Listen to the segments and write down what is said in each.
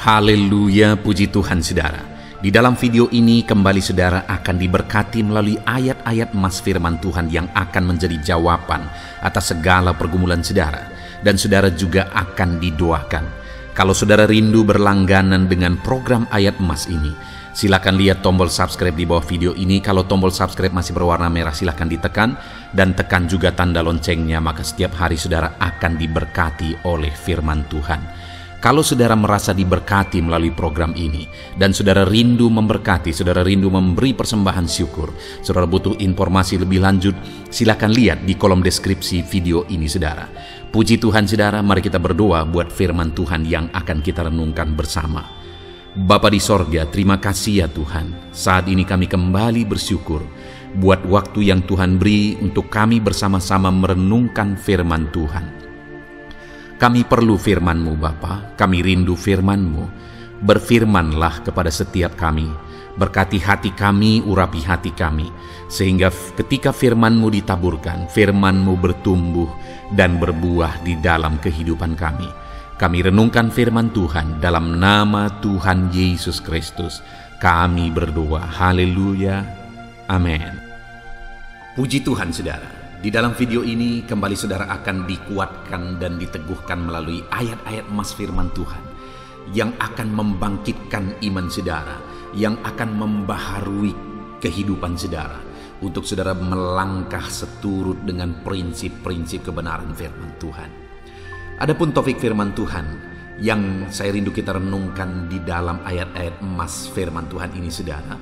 Haleluya, puji Tuhan saudara. Di dalam video ini kembali saudara akan diberkati melalui ayat-ayat emas firman Tuhan yang akan menjadi jawaban atas segala pergumulan saudara. Dan saudara juga akan didoakan. Kalau saudara rindu berlangganan dengan program ayat emas ini, silakan lihat tombol subscribe di bawah video ini. Kalau tombol subscribe masih berwarna merah, silakan ditekan. Dan tekan juga tanda loncengnya, maka setiap hari saudara akan diberkati oleh firman Tuhan. Kalau saudara merasa diberkati melalui program ini dan saudara rindu memberkati, saudara rindu memberi persembahan syukur, saudara butuh informasi lebih lanjut, silakan lihat di kolom deskripsi video ini saudara. Puji Tuhan saudara, mari kita berdoa buat firman Tuhan yang akan kita renungkan bersama. Bapa di sorga, terima kasih ya Tuhan. Saat ini kami kembali bersyukur buat waktu yang Tuhan beri untuk kami bersama-sama merenungkan firman Tuhan. Kami perlu firman-Mu Bapa, kami rindu firman-Mu. Berfirmanlah kepada setiap kami, berkati hati kami, urapi hati kami, sehingga ketika firman-Mu ditaburkan, firman-Mu bertumbuh dan berbuah di dalam kehidupan kami. Kami renungkan firman Tuhan dalam nama Tuhan Yesus Kristus. Kami berdoa, haleluya, amin. Puji Tuhan saudara. Di dalam video ini kembali saudara akan dikuatkan dan diteguhkan melalui ayat-ayat emas firman Tuhan yang akan membangkitkan iman saudara, yang akan membaharui kehidupan saudara untuk saudara melangkah seturut dengan prinsip-prinsip kebenaran firman Tuhan. Adapun topik firman Tuhan yang saya rindu kita renungkan di dalam ayat-ayat emas firman Tuhan ini saudara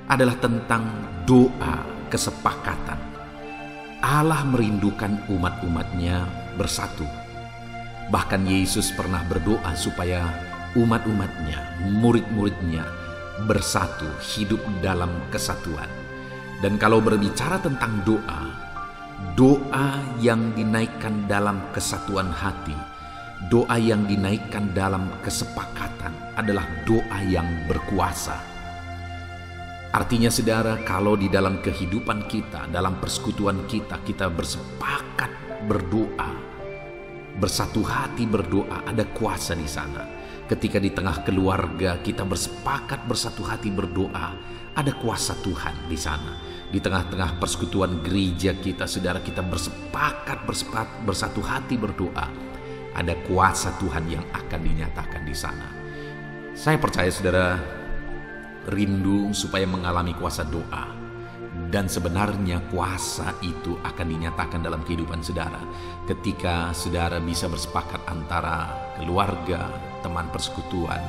adalah tentang doa kesepakatan. Allah merindukan umat-umatnya bersatu. Bahkan Yesus pernah berdoa supaya umat-umatnya, murid-muridnya bersatu, hidup dalam kesatuan. Dan kalau berbicara tentang doa, doa yang dinaikkan dalam kesatuan hati, doa yang dinaikkan dalam kesepakatan adalah doa yang berkuasa. Artinya saudara, kalau di dalam kehidupan kita, dalam persekutuan kita, kita bersepakat berdoa, bersatu hati berdoa, ada kuasa di sana. Ketika di tengah keluarga kita bersepakat bersatu hati berdoa, ada kuasa Tuhan di sana. Di tengah-tengah persekutuan gereja kita, saudara, kita bersepakat bersatu hati berdoa, ada kuasa Tuhan yang akan dinyatakan di sana. Saya percaya saudara rindu supaya mengalami kuasa doa, dan sebenarnya kuasa itu akan dinyatakan dalam kehidupan saudara ketika saudara bisa bersepakat antara keluarga, teman persekutuan,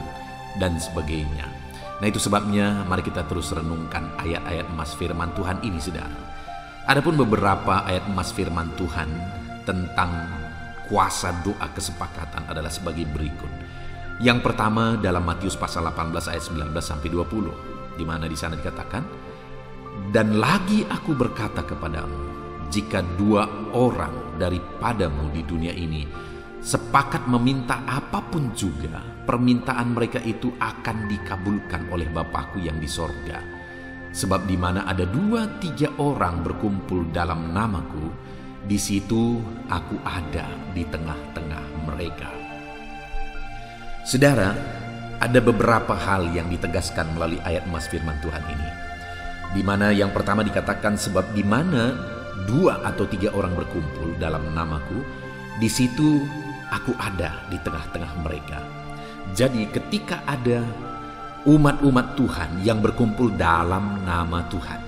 dan sebagainya. Nah itu sebabnya mari kita terus renungkan ayat-ayat emas firman Tuhan ini saudara. Adapun beberapa ayat emas firman Tuhan tentang kuasa doa kesepakatan adalah sebagai berikut. Yang pertama dalam Matius pasal 18 ayat 19 sampai 20, di mana di sana dikatakan, "Dan lagi aku berkata kepadamu, jika dua orang daripadamu di dunia ini sepakat meminta apapun juga, permintaan mereka itu akan dikabulkan oleh Bapa-Ku yang di sorga. Sebab di mana ada 2-3 orang berkumpul dalam namaku, di situ aku ada di tengah-tengah mereka." Saudara, ada beberapa hal yang ditegaskan melalui ayat emas firman Tuhan ini. Di mana yang pertama dikatakan, sebab di mana 2 atau 3 orang berkumpul dalam namaku, di situ aku ada di tengah-tengah mereka. Jadi ketika ada umat-umat Tuhan yang berkumpul dalam nama Tuhan.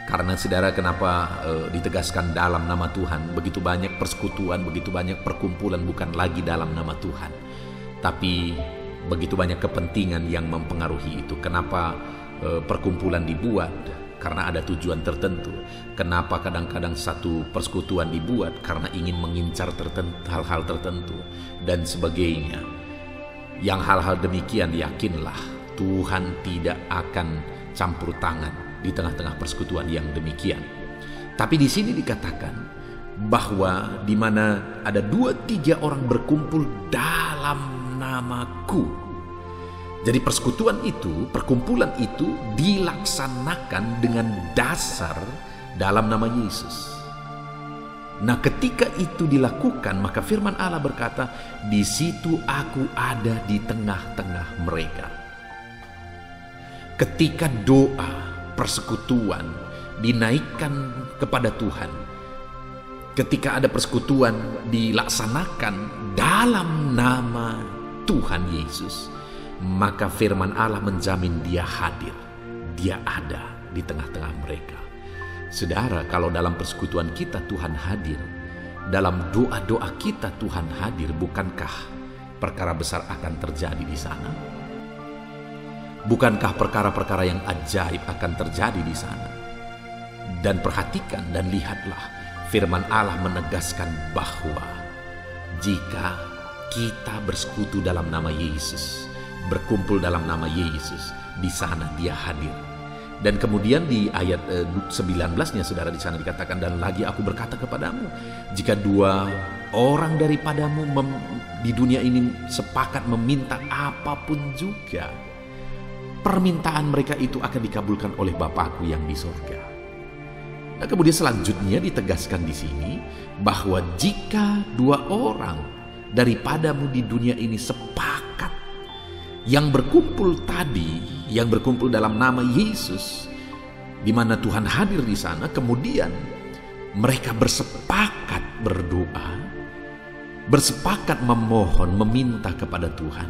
Karena saudara, kenapa ditegaskan dalam nama Tuhan? Begitu banyak persekutuan, begitu banyak perkumpulan bukan lagi dalam nama Tuhan, tapi begitu banyak kepentingan yang mempengaruhi itu. Kenapa perkumpulan dibuat? Karena ada tujuan tertentu. Kenapa kadang-kadang satu persekutuan dibuat? Karena ingin mengincar hal-hal tertentu dan sebagainya. Yang hal-hal demikian yakinlah Tuhan tidak akan campur tangan di tengah-tengah persekutuan yang demikian. Tapi di sini dikatakan bahwa di mana ada 2-3 orang berkumpul dalam namaku. Jadi persekutuan itu, perkumpulan itu dilaksanakan dengan dasar dalam nama Yesus. Nah, ketika itu dilakukan, maka firman Allah berkata, di situ aku ada di tengah-tengah mereka. Ketika doa, persekutuan dinaikkan kepada Tuhan, ketika ada persekutuan dilaksanakan dalam nama Tuhan Yesus, maka firman Allah menjamin dia hadir, dia ada di tengah-tengah mereka. Saudara, kalau dalam persekutuan kita Tuhan hadir, dalam doa-doa kita Tuhan hadir, bukankah perkara besar akan terjadi di sana? Bukankah perkara-perkara yang ajaib akan terjadi di sana? Dan perhatikan dan lihatlah, firman Allah menegaskan bahwa jika kita bersekutu dalam nama Yesus, berkumpul dalam nama Yesus, di sana dia hadir. Dan kemudian di ayat 19-nya saudara, di sana dikatakan, dan lagi aku berkata kepadamu, jika dua orang daripadamu di dunia ini sepakat meminta apapun juga, permintaan mereka itu akan dikabulkan oleh Bapakku yang di surga. Nah, kemudian selanjutnya ditegaskan di sini bahwa jika dua orang daripadamu di dunia ini sepakat, yang berkumpul tadi, yang berkumpul dalam nama Yesus, di mana Tuhan hadir di sana, kemudian mereka bersepakat berdoa, bersepakat memohon, meminta kepada Tuhan,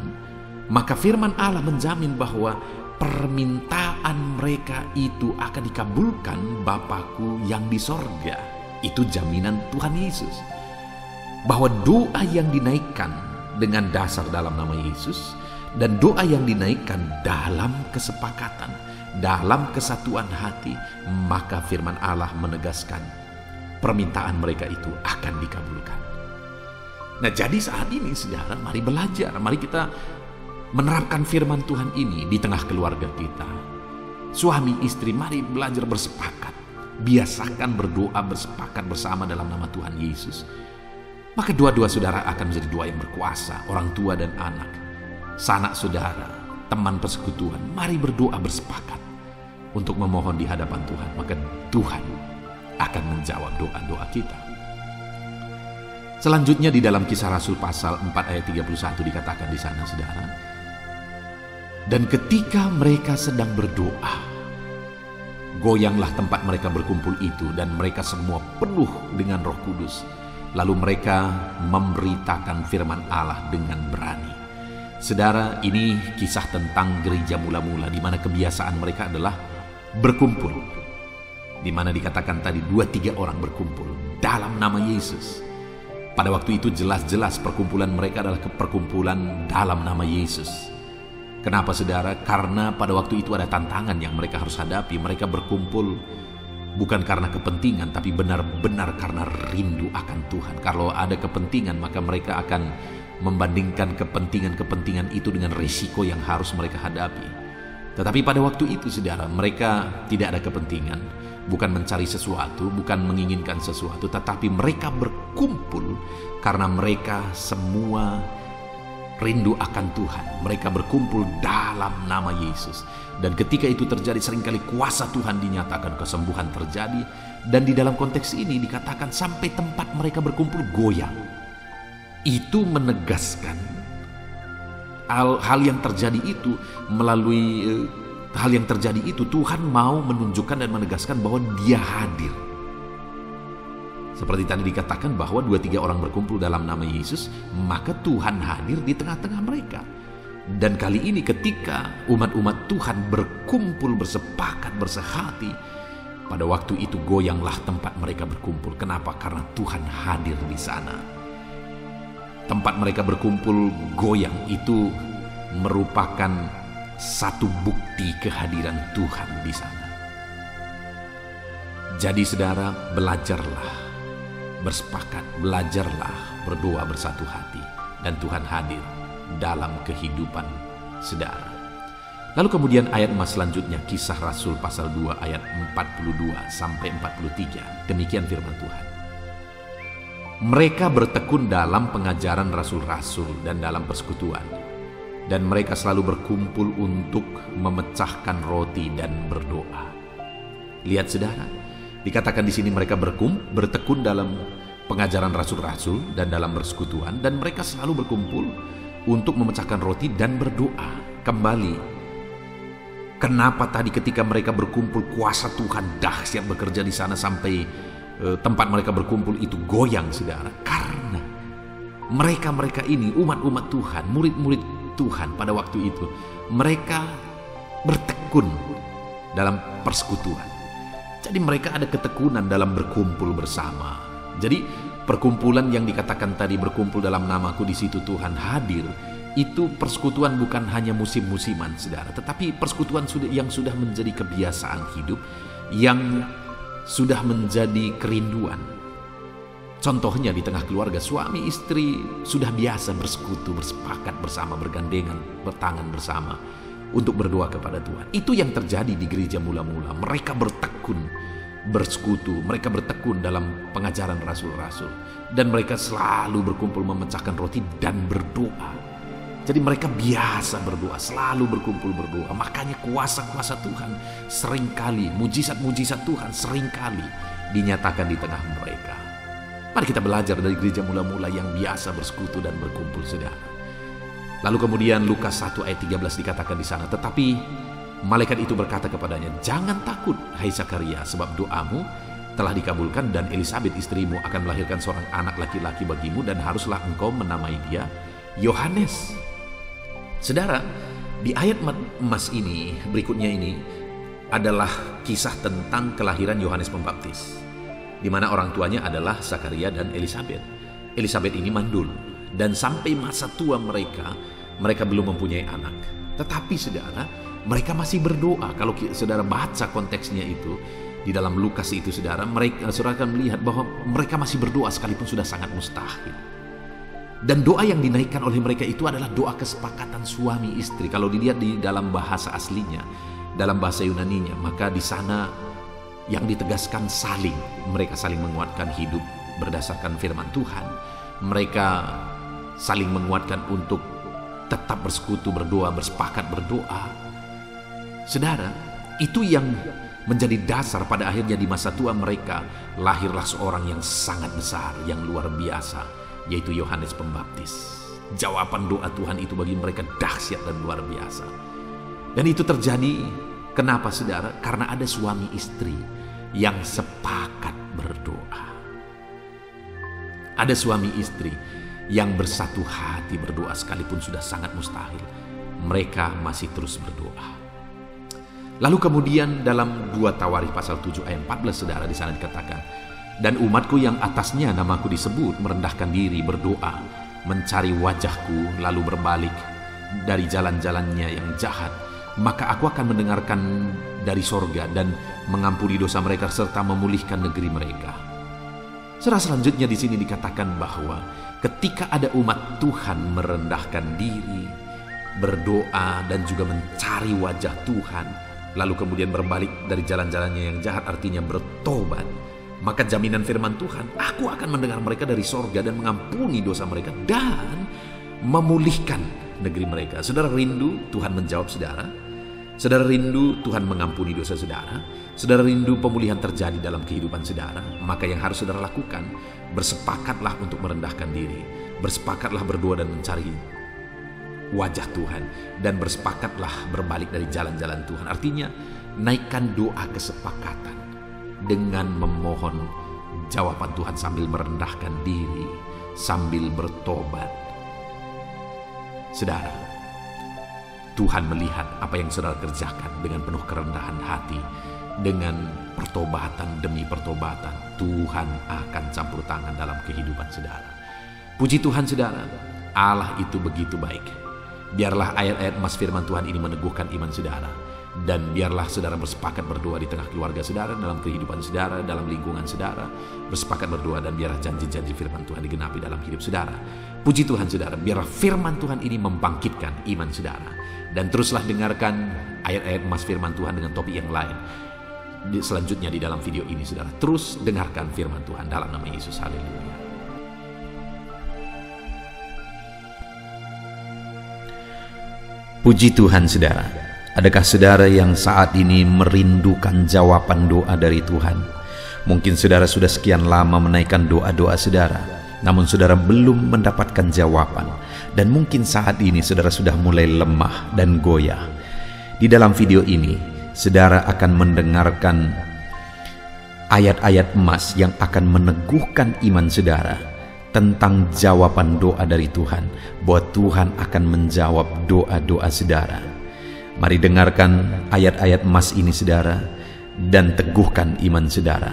maka firman Allah menjamin bahwa permintaan mereka itu akan dikabulkan Bapakku yang di sorga. Itu jaminan Tuhan Yesus, bahwa doa yang dinaikkan dengan dasar dalam nama Yesus, dan doa yang dinaikkan dalam kesepakatan, dalam kesatuan hati, maka firman Allah menegaskan permintaan mereka itu akan dikabulkan. Nah, jadi saat ini saudara, mari belajar, mari kita menerapkan firman Tuhan ini di tengah keluarga kita. Suami istri, mari belajar bersepakat, biasakan berdoa bersepakat bersama dalam nama Tuhan Yesus. Maka doa-doa saudara akan menjadi doa yang berkuasa. Orang tua dan anak, sanak saudara, teman persekutuan, mari berdoa bersepakat untuk memohon di hadapan Tuhan, maka Tuhan akan menjawab doa-doa kita. Selanjutnya di dalam Kisah Rasul pasal 4 ayat 31 dikatakan di sana saudara, dan ketika mereka sedang berdoa, goyanglah tempat mereka berkumpul itu, dan mereka semua penuh dengan Roh Kudus. Lalu mereka memberitakan firman Allah dengan berani. Saudara, ini kisah tentang gereja mula-mula, di mana kebiasaan mereka adalah berkumpul, di mana dikatakan tadi 2-3 orang berkumpul dalam nama Yesus. Pada waktu itu jelas-jelas perkumpulan mereka adalah perkumpulan dalam nama Yesus. Kenapa saudara? Karena pada waktu itu ada tantangan yang mereka harus hadapi. Mereka berkumpul bukan karena kepentingan, tapi benar-benar karena rindu akan Tuhan. Kalau ada kepentingan, maka mereka akan membandingkan kepentingan-kepentingan itu dengan risiko yang harus mereka hadapi. Tetapi pada waktu itu saudara, mereka tidak ada kepentingan, bukan mencari sesuatu, bukan menginginkan sesuatu, tetapi mereka berkumpul karena mereka semua rindu akan Tuhan. Mereka berkumpul dalam nama Yesus. Dan ketika itu terjadi, seringkali kuasa Tuhan dinyatakan, kesembuhan terjadi. Dan di dalam konteks ini dikatakan sampai tempat mereka berkumpul goyang. Itu menegaskan hal yang terjadi itu, melalui hal yang terjadi itu Tuhan mau menunjukkan dan menegaskan bahwa dia hadir. Seperti tadi dikatakan bahwa 2-3 orang berkumpul dalam nama Yesus, maka Tuhan hadir di tengah-tengah mereka. Dan kali ini ketika umat-umat Tuhan berkumpul, bersepakat, bersehati, pada waktu itu goyanglah tempat mereka berkumpul. Kenapa? Karena Tuhan hadir di sana. Tempat mereka berkumpul goyang itu merupakan satu bukti kehadiran Tuhan di sana. Jadi saudara, belajarlah bersepakat, belajarlah berdoa bersatu hati, dan Tuhan hadir dalam kehidupan saudara. Lalu kemudian ayat selanjutnya, Kisah Rasul pasal 2 ayat 42 sampai 43. Demikian firman Tuhan. Mereka bertekun dalam pengajaran rasul-rasul dan dalam persekutuan, dan mereka selalu berkumpul untuk memecahkan roti dan berdoa. Lihat saudara, dikatakan di sini mereka bertekun dalam pengajaran rasul-rasul dan dalam persekutuan, dan mereka selalu berkumpul untuk memecahkan roti dan berdoa. Kembali, kenapa tadi ketika mereka berkumpul kuasa Tuhan dahsyat bekerja di sana sampai tempat mereka berkumpul itu goyang, saudara? Karena mereka ini umat-umat Tuhan, murid-murid Tuhan pada waktu itu, mereka bertekun dalam persekutuan. Jadi mereka ada ketekunan dalam berkumpul bersama. Jadi perkumpulan yang dikatakan tadi, berkumpul dalam namaku, di situ Tuhan hadir, itu persekutuan bukan hanya musim-musiman, saudara, tetapi persekutuan yang sudah menjadi kebiasaan hidup, yang sudah menjadi kerinduan. Contohnya di tengah keluarga, suami istri sudah biasa bersekutu, bersepakat bersama, bergandengan, bertangan bersama untuk berdoa kepada Tuhan. Itu yang terjadi di gereja mula-mula. Mereka bertekun bersekutu, mereka bertekun dalam pengajaran rasul-rasul, dan mereka selalu berkumpul memecahkan roti dan berdoa. Jadi mereka biasa berdoa, selalu berkumpul berdoa. Makanya kuasa-kuasa Tuhan seringkali, mujizat-mujizat Tuhan seringkali dinyatakan di tengah mereka. Mari kita belajar dari gereja mula-mula yang biasa bersekutu dan berkumpul, saudara. Lalu kemudian Lukas 1 ayat 13 dikatakan di sana, tetapi malaikat itu berkata kepadanya, jangan takut, hai Zakaria, sebab doamu telah dikabulkan, dan Elisabet istrimu akan melahirkan seorang anak laki-laki bagimu, dan haruslah engkau menamai dia Yohanes. Saudara, di ayat emas ini, berikutnya ini adalah kisah tentang kelahiran Yohanes Pembaptis, di mana orang tuanya adalah Zakaria dan Elisabet. Elisabet ini mandul, dan sampai masa tua mereka belum mempunyai anak. Tetapi saudara, mereka masih berdoa. Kalau saudara baca konteksnya itu di dalam Lukas itu, saudara akan melihat bahwa mereka masih berdoa sekalipun sudah sangat mustahil. Dan doa yang dinaikkan oleh mereka itu adalah doa kesepakatan suami istri. Kalau dilihat di dalam bahasa aslinya, dalam bahasa Yunaninya, maka di sana yang ditegaskan saling. Mereka saling menguatkan hidup berdasarkan firman Tuhan. Mereka saling menguatkan untuk tetap bersekutu, berdoa, bersepakat berdoa. Saudara, itu yang menjadi dasar pada akhirnya di masa tua mereka lahirlah seorang yang sangat besar, yang luar biasa, yaitu Yohanes Pembaptis. Jawaban doa Tuhan itu bagi mereka dahsyat dan luar biasa. Dan itu terjadi, kenapa saudara? Karena ada suami istri yang sepakat berdoa. Ada suami istri yang bersatu hati berdoa sekalipun sudah sangat mustahil. Mereka masih terus berdoa. Lalu kemudian dalam 2 Tawarikh pasal 7 ayat 14, saudara, di sana dikatakan, dan umatku yang atasnya namaku disebut merendahkan diri, berdoa, mencari wajahku, lalu berbalik dari jalan-jalannya yang jahat, maka aku akan mendengarkan dari sorga dan mengampuni dosa mereka serta memulihkan negeri mereka. Selanjutnya di sini dikatakan bahwa ketika ada umat Tuhan merendahkan diri, berdoa dan juga mencari wajah Tuhan, lalu kemudian berbalik dari jalan-jalannya yang jahat, artinya bertobat, maka jaminan firman Tuhan, aku akan mendengar mereka dari sorga dan mengampuni dosa mereka dan memulihkan negeri mereka. Saudara rindu Tuhan menjawab saudara? Saudara rindu Tuhan mengampuni dosa saudara? Saudara rindu pemulihan terjadi dalam kehidupan saudara? Maka yang harus saudara lakukan, bersepakatlah untuk merendahkan diri, bersepakatlah berdoa dan mencari wajah Tuhan, dan bersepakatlah berbalik dari jalan-jalan Tuhan. Artinya naikkan doa kesepakatan dengan memohon jawaban Tuhan sambil merendahkan diri, sambil bertobat. Saudara, Tuhan melihat apa yang saudara kerjakan dengan penuh kerendahan hati, dengan pertobatan demi pertobatan. Tuhan akan campur tangan dalam kehidupan saudara. Puji Tuhan saudara, Allah itu begitu baik. Biarlah ayat-ayat emas firman Tuhan ini meneguhkan iman saudara, dan biarlah saudara bersepakat berdoa di tengah keluarga saudara, dalam kehidupan saudara, dalam lingkungan saudara, bersepakat berdoa, dan biarlah janji-janji firman Tuhan digenapi dalam hidup saudara. Puji Tuhan saudara, biarlah firman Tuhan ini membangkitkan iman saudara. Dan teruslah dengarkan ayat-ayat emas firman Tuhan dengan topik yang lain selanjutnya di dalam video ini saudara. Terus dengarkan firman Tuhan dalam nama Yesus. Haleluya. Puji Tuhan saudara. Adakah saudara yang saat ini merindukan jawaban doa dari Tuhan? Mungkin saudara sudah sekian lama menaikkan doa-doa saudara, namun saudara belum mendapatkan jawaban. Dan mungkin saat ini saudara sudah mulai lemah dan goyah. Di dalam video ini, saudara akan mendengarkan ayat-ayat emas yang akan meneguhkan iman saudara tentang jawaban doa dari Tuhan, bahwa Tuhan akan menjawab doa-doa saudara. Mari dengarkan ayat-ayat emas ini saudara, dan teguhkan iman saudara.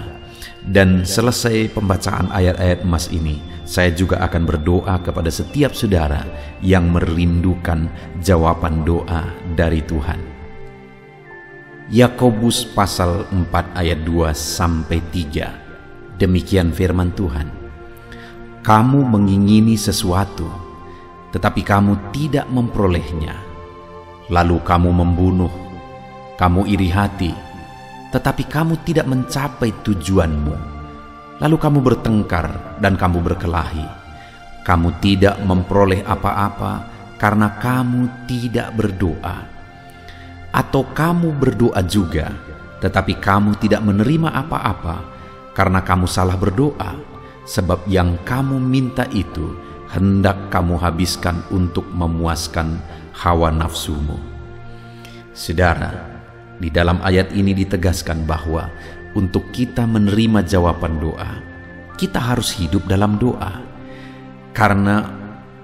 Dan selesai pembacaan ayat-ayat emas ini, saya juga akan berdoa kepada setiap saudara yang merindukan jawaban doa dari Tuhan. Yakobus pasal 4 ayat 2-3. Demikian firman Tuhan. Kamu mengingini sesuatu, tetapi kamu tidak memperolehnya. Lalu kamu membunuh, kamu iri hati, tetapi kamu tidak mencapai tujuanmu. Lalu kamu bertengkar dan kamu berkelahi. Kamu tidak memperoleh apa-apa karena kamu tidak berdoa. Atau kamu berdoa juga, tetapi kamu tidak menerima apa-apa karena kamu salah berdoa, sebab yang kamu minta itu hendak kamu habiskan untuk memuaskan hawa nafsumu. Saudara, di dalam ayat ini ditegaskan bahwa untuk kita menerima jawaban doa, kita harus hidup dalam doa. Karena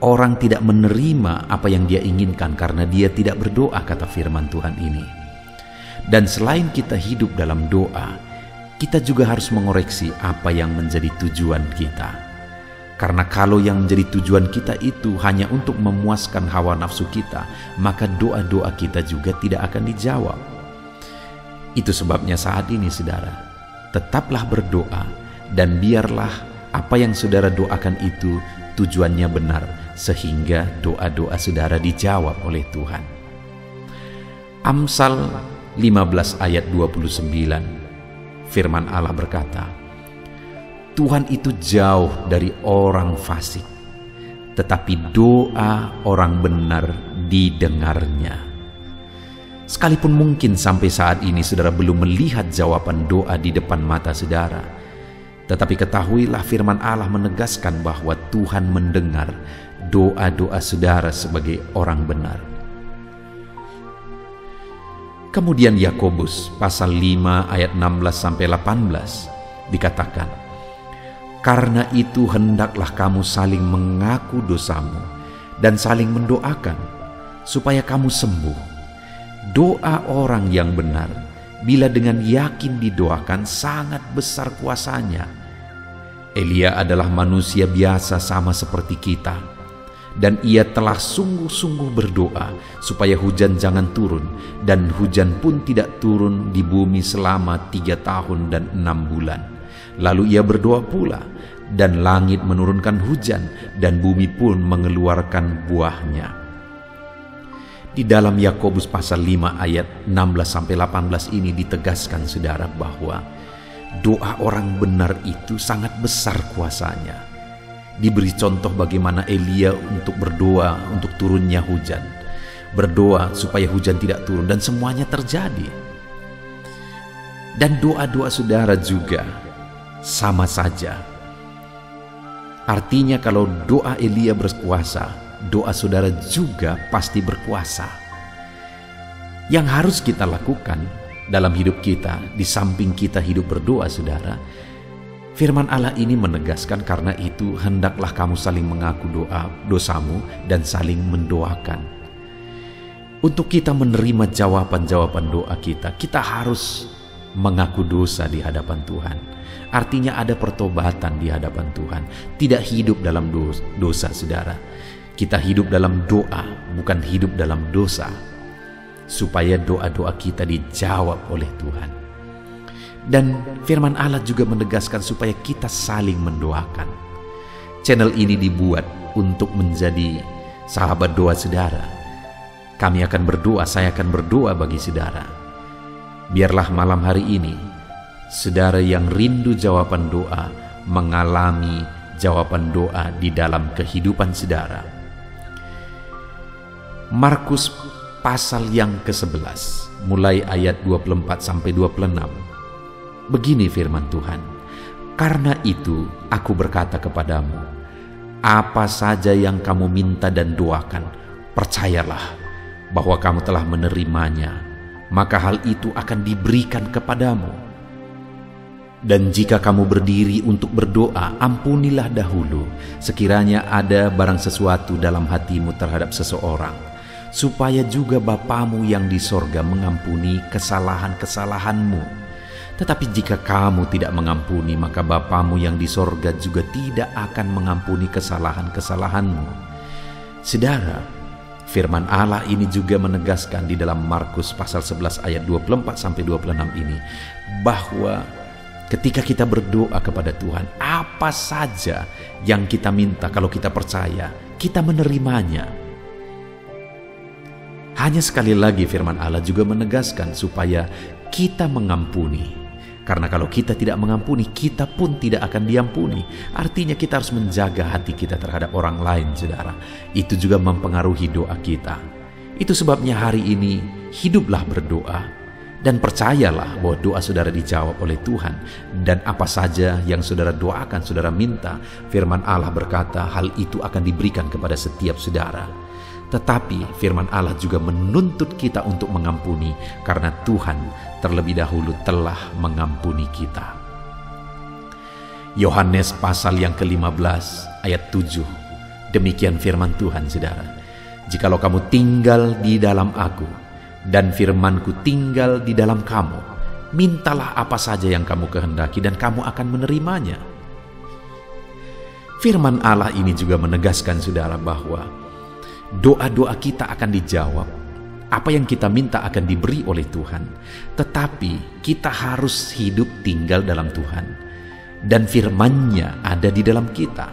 orang tidak menerima apa yang dia inginkan karena dia tidak berdoa, kata firman Tuhan ini. Dan selain kita hidup dalam doa, kita juga harus mengoreksi apa yang menjadi tujuan kita. Karena kalau yang menjadi tujuan kita itu hanya untuk memuaskan hawa nafsu kita, maka doa-doa kita juga tidak akan dijawab. Itu sebabnya saat ini saudara, tetaplah berdoa dan biarlah apa yang saudara doakan itu tujuannya benar, sehingga doa-doa saudara dijawab oleh Tuhan. Amsal 15 ayat 29, firman Allah berkata, Tuhan itu jauh dari orang fasik, tetapi doa orang benar didengarnya. Sekalipun mungkin sampai saat ini saudara belum melihat jawaban doa di depan mata saudara, tetapi ketahuilah firman Allah menegaskan bahwa Tuhan mendengar doa-doa saudara sebagai orang benar. Kemudian Yakobus pasal 5 ayat 16-18 dikatakan, karena itu hendaklah kamu saling mengaku dosamu dan saling mendoakan supaya kamu sembuh. Doa orang yang benar bila dengan yakin didoakan sangat besar kuasanya. Elia adalah manusia biasa sama seperti kita, dan ia telah sungguh-sungguh berdoa supaya hujan jangan turun, dan hujan pun tidak turun di bumi selama 3 tahun dan 6 bulan. Lalu ia berdoa pula, dan langit menurunkan hujan, dan bumi pun mengeluarkan buahnya. Di dalam Yakobus pasal 5 ayat 16-18 ini ditegaskan saudara bahwa doa orang benar itu sangat besar kuasanya. Diberi contoh bagaimana Elia untuk berdoa untuk turunnya hujan, berdoa supaya hujan tidak turun, dan semuanya terjadi. Dan doa-doa saudara juga sama saja. Artinya kalau doa Elia berkuasa, doa saudara juga pasti berkuasa. Yang harus kita lakukan dalam hidup kita, di samping kita hidup berdoa saudara, firman Allah ini menegaskan, karena itu hendaklah kamu saling mengaku dosamu dan saling mendoakan. Untuk kita menerima jawaban-jawaban doa kita, kita harus mengaku dosa di hadapan Tuhan. Artinya ada pertobatan di hadapan Tuhan. Tidak hidup dalam dosa saudara. Kita hidup dalam doa, bukan hidup dalam dosa, supaya doa-doa kita dijawab oleh Tuhan. Dan firman Allah juga menegaskan supaya kita saling mendoakan. Channel ini dibuat untuk menjadi sahabat doa saudara. Kami akan berdoa, saya akan berdoa bagi saudara. Biarlah malam hari ini saudara yang rindu jawaban doa mengalami jawaban doa di dalam kehidupan saudara. Markus pasal yang ke-11 mulai ayat 24-26. Begini firman Tuhan. Karena itu aku berkata kepadamu, apa saja yang kamu minta dan doakan, percayalah bahwa kamu telah menerimanya, maka hal itu akan diberikan kepadamu. Dan jika kamu berdiri untuk berdoa, ampunilah dahulu sekiranya ada barang sesuatu dalam hatimu terhadap seseorang, supaya juga Bapamu yang di sorga mengampuni kesalahan-kesalahanmu. Tetapi jika kamu tidak mengampuni, maka Bapamu yang di sorga juga tidak akan mengampuni kesalahan-kesalahanmu. Saudara, firman Allah ini juga menegaskan di dalam Markus pasal 11 ayat 24-26 ini, bahwa ketika kita berdoa kepada Tuhan, apa saja yang kita minta, kalau kita percaya, kita menerimanya. Hanya sekali lagi firman Allah juga menegaskan supaya kita mengampuni. Karena kalau kita tidak mengampuni, kita pun tidak akan diampuni. Artinya kita harus menjaga hati kita terhadap orang lain, saudara. Itu juga mempengaruhi doa kita. Itu sebabnya hari ini hiduplah berdoa dan percayalah bahwa doa saudara dijawab oleh Tuhan. Dan apa saja yang saudara doakan, saudara minta, firman Allah berkata hal itu akan diberikan kepada setiap saudara. Tetapi firman Allah juga menuntut kita untuk mengampuni, karena Tuhan terlebih dahulu telah mengampuni kita. Yohanes pasal yang ke-15 ayat 7. Demikian firman Tuhan, saudara. Jikalau kamu tinggal di dalam aku dan firmanku tinggal di dalam kamu, mintalah apa saja yang kamu kehendaki dan kamu akan menerimanya. Firman Allah ini juga menegaskan, saudara, bahwa doa-doa kita akan dijawab. Apa yang kita minta akan diberi oleh Tuhan. Tetapi kita harus hidup tinggal dalam Tuhan. Dan firman-Nya ada di dalam kita.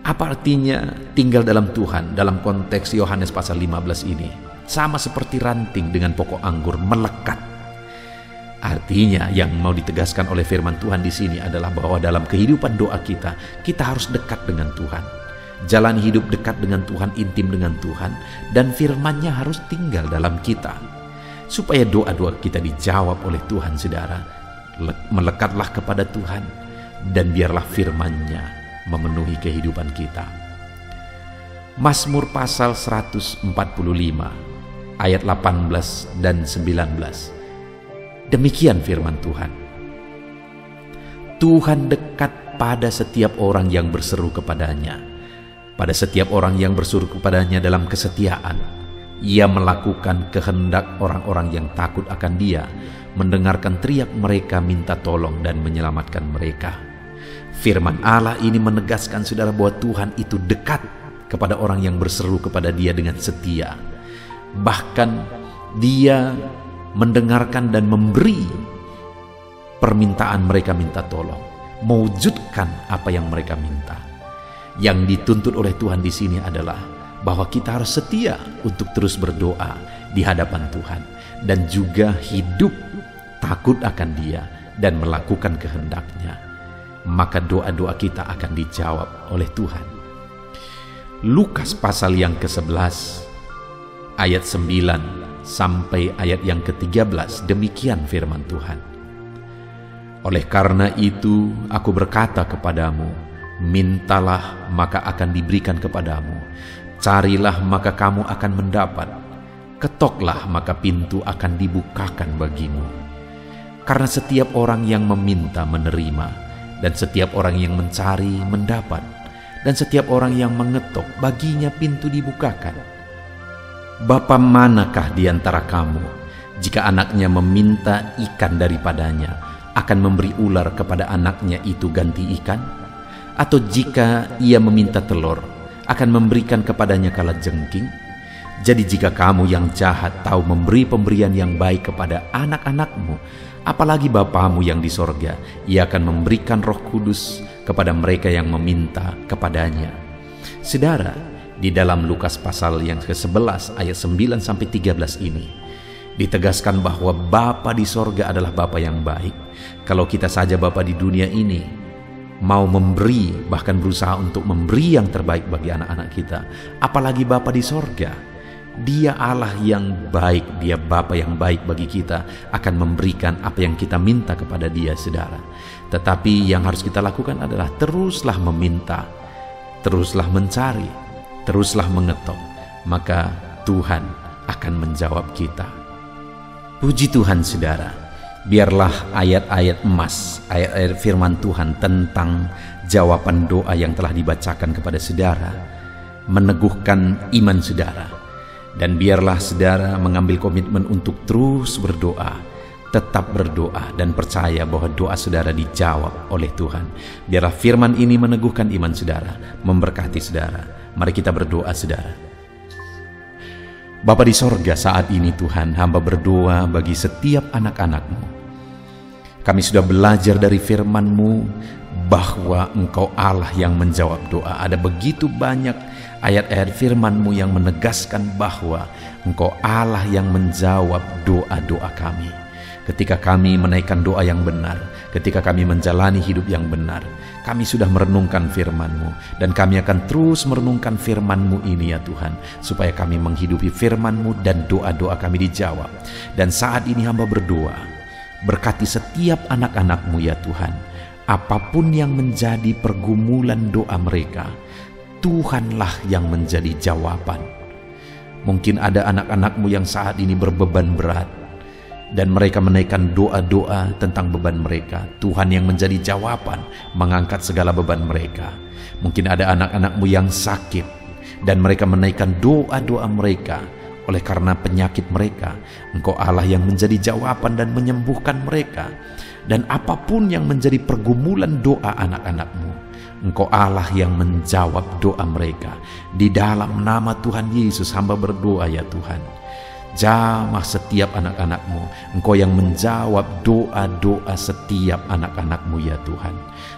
Apa artinya tinggal dalam Tuhan dalam konteks Yohanes pasal 15 ini? Sama seperti ranting dengan pokok anggur melekat. Artinya yang mau ditegaskan oleh firman Tuhan di sini adalah bahwa dalam kehidupan doa kita harus dekat dengan Tuhan. Jalan hidup dekat dengan Tuhan, intim dengan Tuhan, dan firman-Nya harus tinggal dalam kita. Supaya doa-doa kita dijawab oleh Tuhan, saudara, melekatlah kepada Tuhan, dan biarlah firman-Nya memenuhi kehidupan kita. Mazmur pasal 145, ayat 18 dan 19. Demikian firman Tuhan. Tuhan dekat pada setiap orang yang berseru kepadanya. Pada setiap orang yang berseru kepadanya dalam kesetiaan. Ia melakukan kehendak orang-orang yang takut akan Dia, mendengarkan teriak mereka minta tolong dan menyelamatkan mereka. Firman Allah ini menegaskan, saudara, bahwa Tuhan itu dekat kepada orang yang berseru kepada Dia dengan setia. Bahkan Dia mendengarkan dan memberi permintaan mereka minta tolong, mewujudkan apa yang mereka minta. Yang dituntut oleh Tuhan di sini adalah bahwa kita harus setia untuk terus berdoa di hadapan Tuhan dan juga hidup takut akan Dia dan melakukan kehendak-Nya. Maka doa-doa kita akan dijawab oleh Tuhan. Lukas pasal yang ke-11 ayat 9 sampai ayat yang ke-13, demikian firman Tuhan. Oleh karena itu aku berkata kepadamu, mintalah maka akan diberikan kepadamu, carilah maka kamu akan mendapat, ketoklah maka pintu akan dibukakan bagimu. Karena setiap orang yang meminta menerima, dan setiap orang yang mencari mendapat, dan setiap orang yang mengetok baginya pintu dibukakan. Bapa manakah di antara kamu, jika anaknya meminta ikan daripadanya, akan memberi ular kepada anaknya itu ganti ikan? Atau jika ia meminta telur, akan memberikan kepadanya kalajengking? Jadi jika kamu yang jahat tahu memberi pemberian yang baik kepada anak-anakmu, apalagi Bapamu yang di sorga, Ia akan memberikan Roh Kudus kepada mereka yang meminta kepadanya. Saudara, di dalam Lukas pasal yang ke-11 ayat 9 sampai 13 ini ditegaskan bahwa Bapa di sorga adalah Bapa yang baik. Kalau kita saja Bapa di dunia ini mau memberi, bahkan berusaha untuk memberi yang terbaik bagi anak-anak kita, apalagi Bapa di sorga Dia Allah yang baik, Dia Bapa yang baik bagi kita, akan memberikan apa yang kita minta kepada Dia, saudara. Tetapi yang harus kita lakukan adalah teruslah meminta, teruslah mencari, teruslah mengetok, maka Tuhan akan menjawab kita. Puji Tuhan, saudara. Biarlah ayat-ayat emas, ayat-ayat firman Tuhan tentang jawaban doa yang telah dibacakan kepada saudara meneguhkan iman saudara. Dan biarlah saudara mengambil komitmen untuk terus berdoa, tetap berdoa, dan percaya bahwa doa saudara dijawab oleh Tuhan. Biarlah firman ini meneguhkan iman saudara, memberkati saudara. Mari kita berdoa, saudara. Bapa di sorga, saat ini Tuhan, hamba berdoa bagi setiap anak-anak-Mu. Kami sudah belajar dari firman-Mu bahwa Engkau Allah yang menjawab doa. Ada begitu banyak ayat-ayat firman-Mu yang menegaskan bahwa Engkau Allah yang menjawab doa-doa kami. Ketika kami menaikkan doa yang benar, ketika kami menjalani hidup yang benar, kami sudah merenungkan firman-Mu, dan kami akan terus merenungkan firman-Mu ini ya Tuhan, supaya kami menghidupi firman-Mu dan doa-doa kami dijawab. Dan saat ini hamba berdoa, berkati setiap anak-anak-Mu ya Tuhan, apapun yang menjadi pergumulan doa mereka, Tuhanlah yang menjadi jawaban. Mungkin ada anak-anak-Mu yang saat ini berbeban berat, dan mereka menaikkan doa-doa tentang beban mereka. Tuhan yang menjadi jawaban, mengangkat segala beban mereka. Mungkin ada anak-anak-Mu yang sakit, dan mereka menaikkan doa-doa mereka. Oleh karena penyakit mereka, Engkau Allah yang menjadi jawaban dan menyembuhkan mereka. Dan apapun yang menjadi pergumulan doa anak-anak-Mu, Engkau Allah yang menjawab doa mereka. Di dalam nama Tuhan Yesus hamba berdoa ya Tuhan, jamah setiap anak-anak-Mu. Engkau yang menjawab doa-doa setiap anak-anak-Mu ya Tuhan.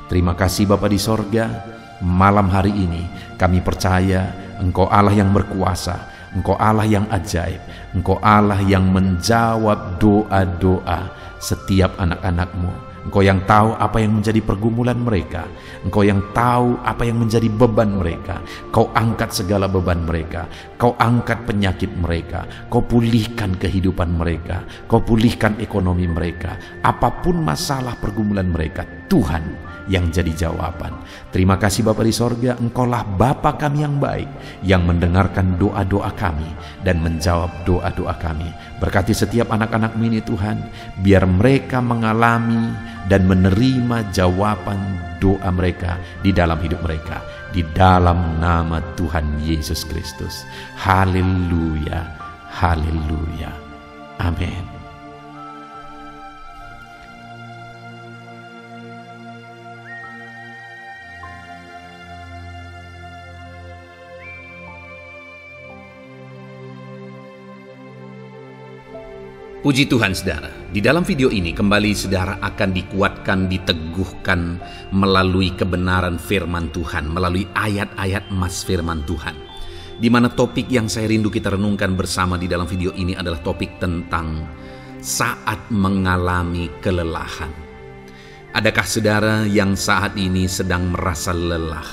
Terima kasih Bapa di sorga. Malam hari ini kami percaya Engkau Allah yang berkuasa, Engkau Allah yang ajaib, Engkau Allah yang menjawab doa-doa setiap anak-anak-Mu. Engkau yang tahu apa yang menjadi pergumulan mereka. Engkau yang tahu apa yang menjadi beban mereka. Kau angkat segala beban mereka. Kau angkat penyakit mereka. Kau pulihkan kehidupan mereka. Kau pulihkan ekonomi mereka. Apapun masalah pergumulan mereka, Tuhan yang jadi jawaban. Terima kasih Bapa di sorga, Engkaulah Bapa kami yang baik, yang mendengarkan doa-doa kami dan menjawab doa-doa kami. Berkati setiap anak-anak-Mu ini Tuhan, biar mereka mengalami dan menerima jawaban doa mereka di dalam hidup mereka, di dalam nama Tuhan Yesus Kristus. Haleluya, haleluya, amin. Puji Tuhan saudara, di dalam video ini kembali saudara akan dikuatkan, diteguhkan melalui kebenaran firman Tuhan, melalui ayat-ayat emas firman Tuhan. Di mana topik yang saya rindu kita renungkan bersama di dalam video ini adalah topik tentang saat mengalami kelelahan. Adakah saudara yang saat ini sedang merasa lelah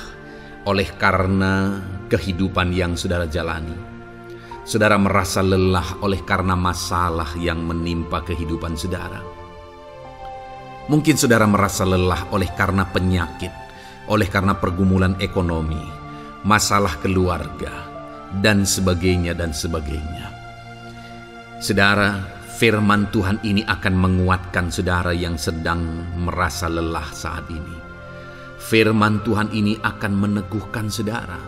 oleh karena kehidupan yang saudara jalani? Saudara merasa lelah oleh karena masalah yang menimpa kehidupan saudara. Mungkin saudara merasa lelah oleh karena penyakit, oleh karena pergumulan ekonomi, masalah keluarga, dan sebagainya dan sebagainya. Saudara, firman Tuhan ini akan menguatkan saudara yang sedang merasa lelah saat ini. Firman Tuhan ini akan meneguhkan saudara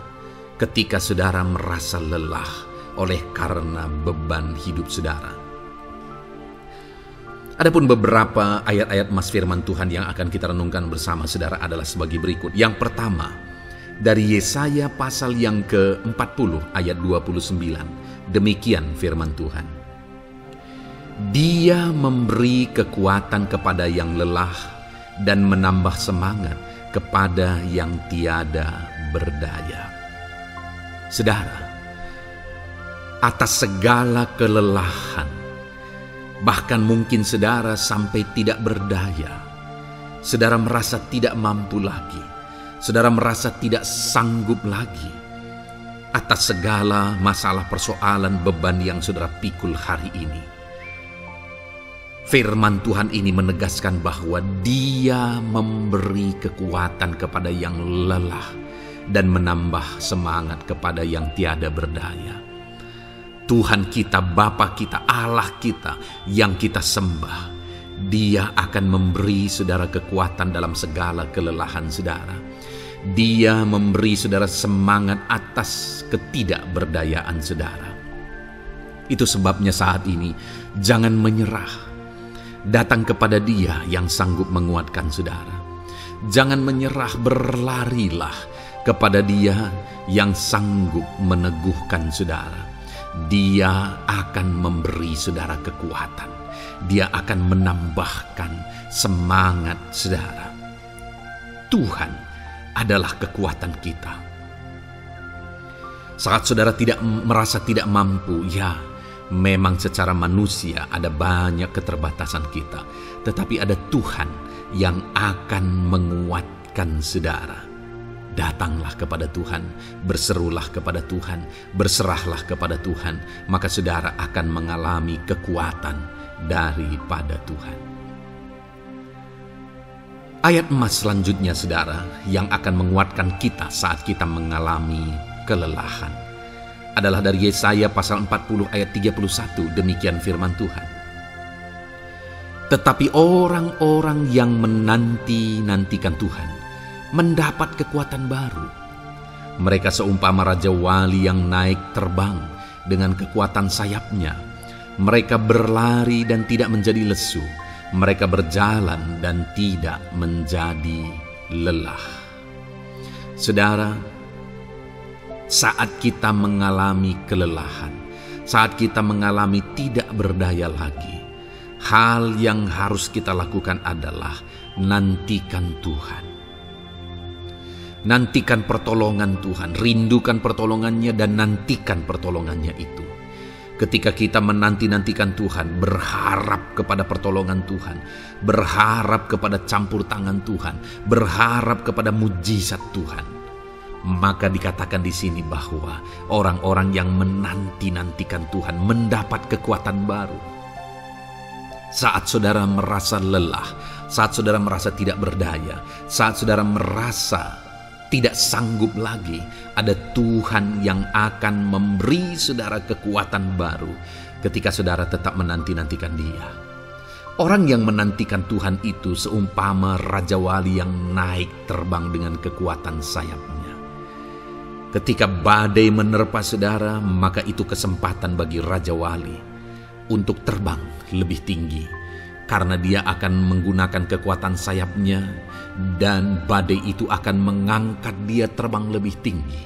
ketika saudara merasa lelah oleh karena beban hidup saudara. Adapun beberapa ayat-ayat emas firman Tuhan yang akan kita renungkan bersama saudara adalah sebagai berikut. Yang pertama, dari Yesaya pasal yang ke-40 ayat 29. Demikian firman Tuhan. Dia memberi kekuatan kepada yang lelah dan menambah semangat kepada yang tiada berdaya. Saudara, atas segala kelelahan, bahkan mungkin saudara sampai tidak berdaya, saudara merasa tidak mampu lagi, saudara merasa tidak sanggup lagi. atas segala masalah, persoalan, beban yang saudara pikul hari ini. Firman Tuhan ini menegaskan bahwa Dia memberi kekuatan kepada yang lelah dan menambah semangat kepada yang tiada berdaya. Tuhan kita, Bapa kita, Allah kita yang kita sembah, Dia akan memberi saudara kekuatan dalam segala kelelahan saudara. Dia memberi saudara semangat atas ketidakberdayaan saudara. Itu sebabnya saat ini jangan menyerah. Datang kepada Dia yang sanggup menguatkan saudara. Jangan menyerah, berlarilah kepada Dia yang sanggup meneguhkan saudara. Dia akan memberi saudara kekuatan. Dia akan menambahkan semangat saudara. Tuhan adalah kekuatan kita. Saat saudara merasa tidak mampu, ya memang secara manusia ada banyak keterbatasan kita. Tetapi ada Tuhan yang akan menguatkan saudara. Datanglah kepada Tuhan, berserulah kepada Tuhan, berserahlah kepada Tuhan, maka saudara akan mengalami kekuatan daripada Tuhan. Ayat emas selanjutnya saudara yang akan menguatkan kita saat kita mengalami kelelahan adalah dari Yesaya pasal 40 ayat 31. Demikian firman Tuhan. Tetapi orang-orang yang menanti-nantikan Tuhan mendapat kekuatan baru. Mereka seumpama raja wali yang naik terbang dengan kekuatan sayapnya. Mereka berlari dan tidak menjadi lesu. Mereka berjalan dan tidak menjadi lelah. Saudara, saat kita mengalami kelelahan, saat kita mengalami tidak berdaya lagi, hal yang harus kita lakukan adalah nantikan Tuhan. Nantikan pertolongan Tuhan, rindukan pertolongannya dan nantikan pertolongannya itu. Ketika kita menanti-nantikan Tuhan, berharap kepada pertolongan Tuhan, berharap kepada campur tangan Tuhan, berharap kepada mujizat Tuhan, maka dikatakan di sini bahwa orang-orang yang menanti-nantikan Tuhan mendapat kekuatan baru. Saat saudara merasa lelah, saat saudara merasa tidak berdaya, saat saudara merasa tidak sanggup lagi, ada Tuhan yang akan memberi saudara kekuatan baru ketika saudara tetap menanti-nantikan Dia. Orang yang menantikan Tuhan itu seumpama raja wali yang naik terbang dengan kekuatan sayapnya. Ketika badai menerpa saudara, maka itu kesempatan bagi raja wali untuk terbang lebih tinggi, karena dia akan menggunakan kekuatan sayapnya dan badai itu akan mengangkat dia terbang lebih tinggi.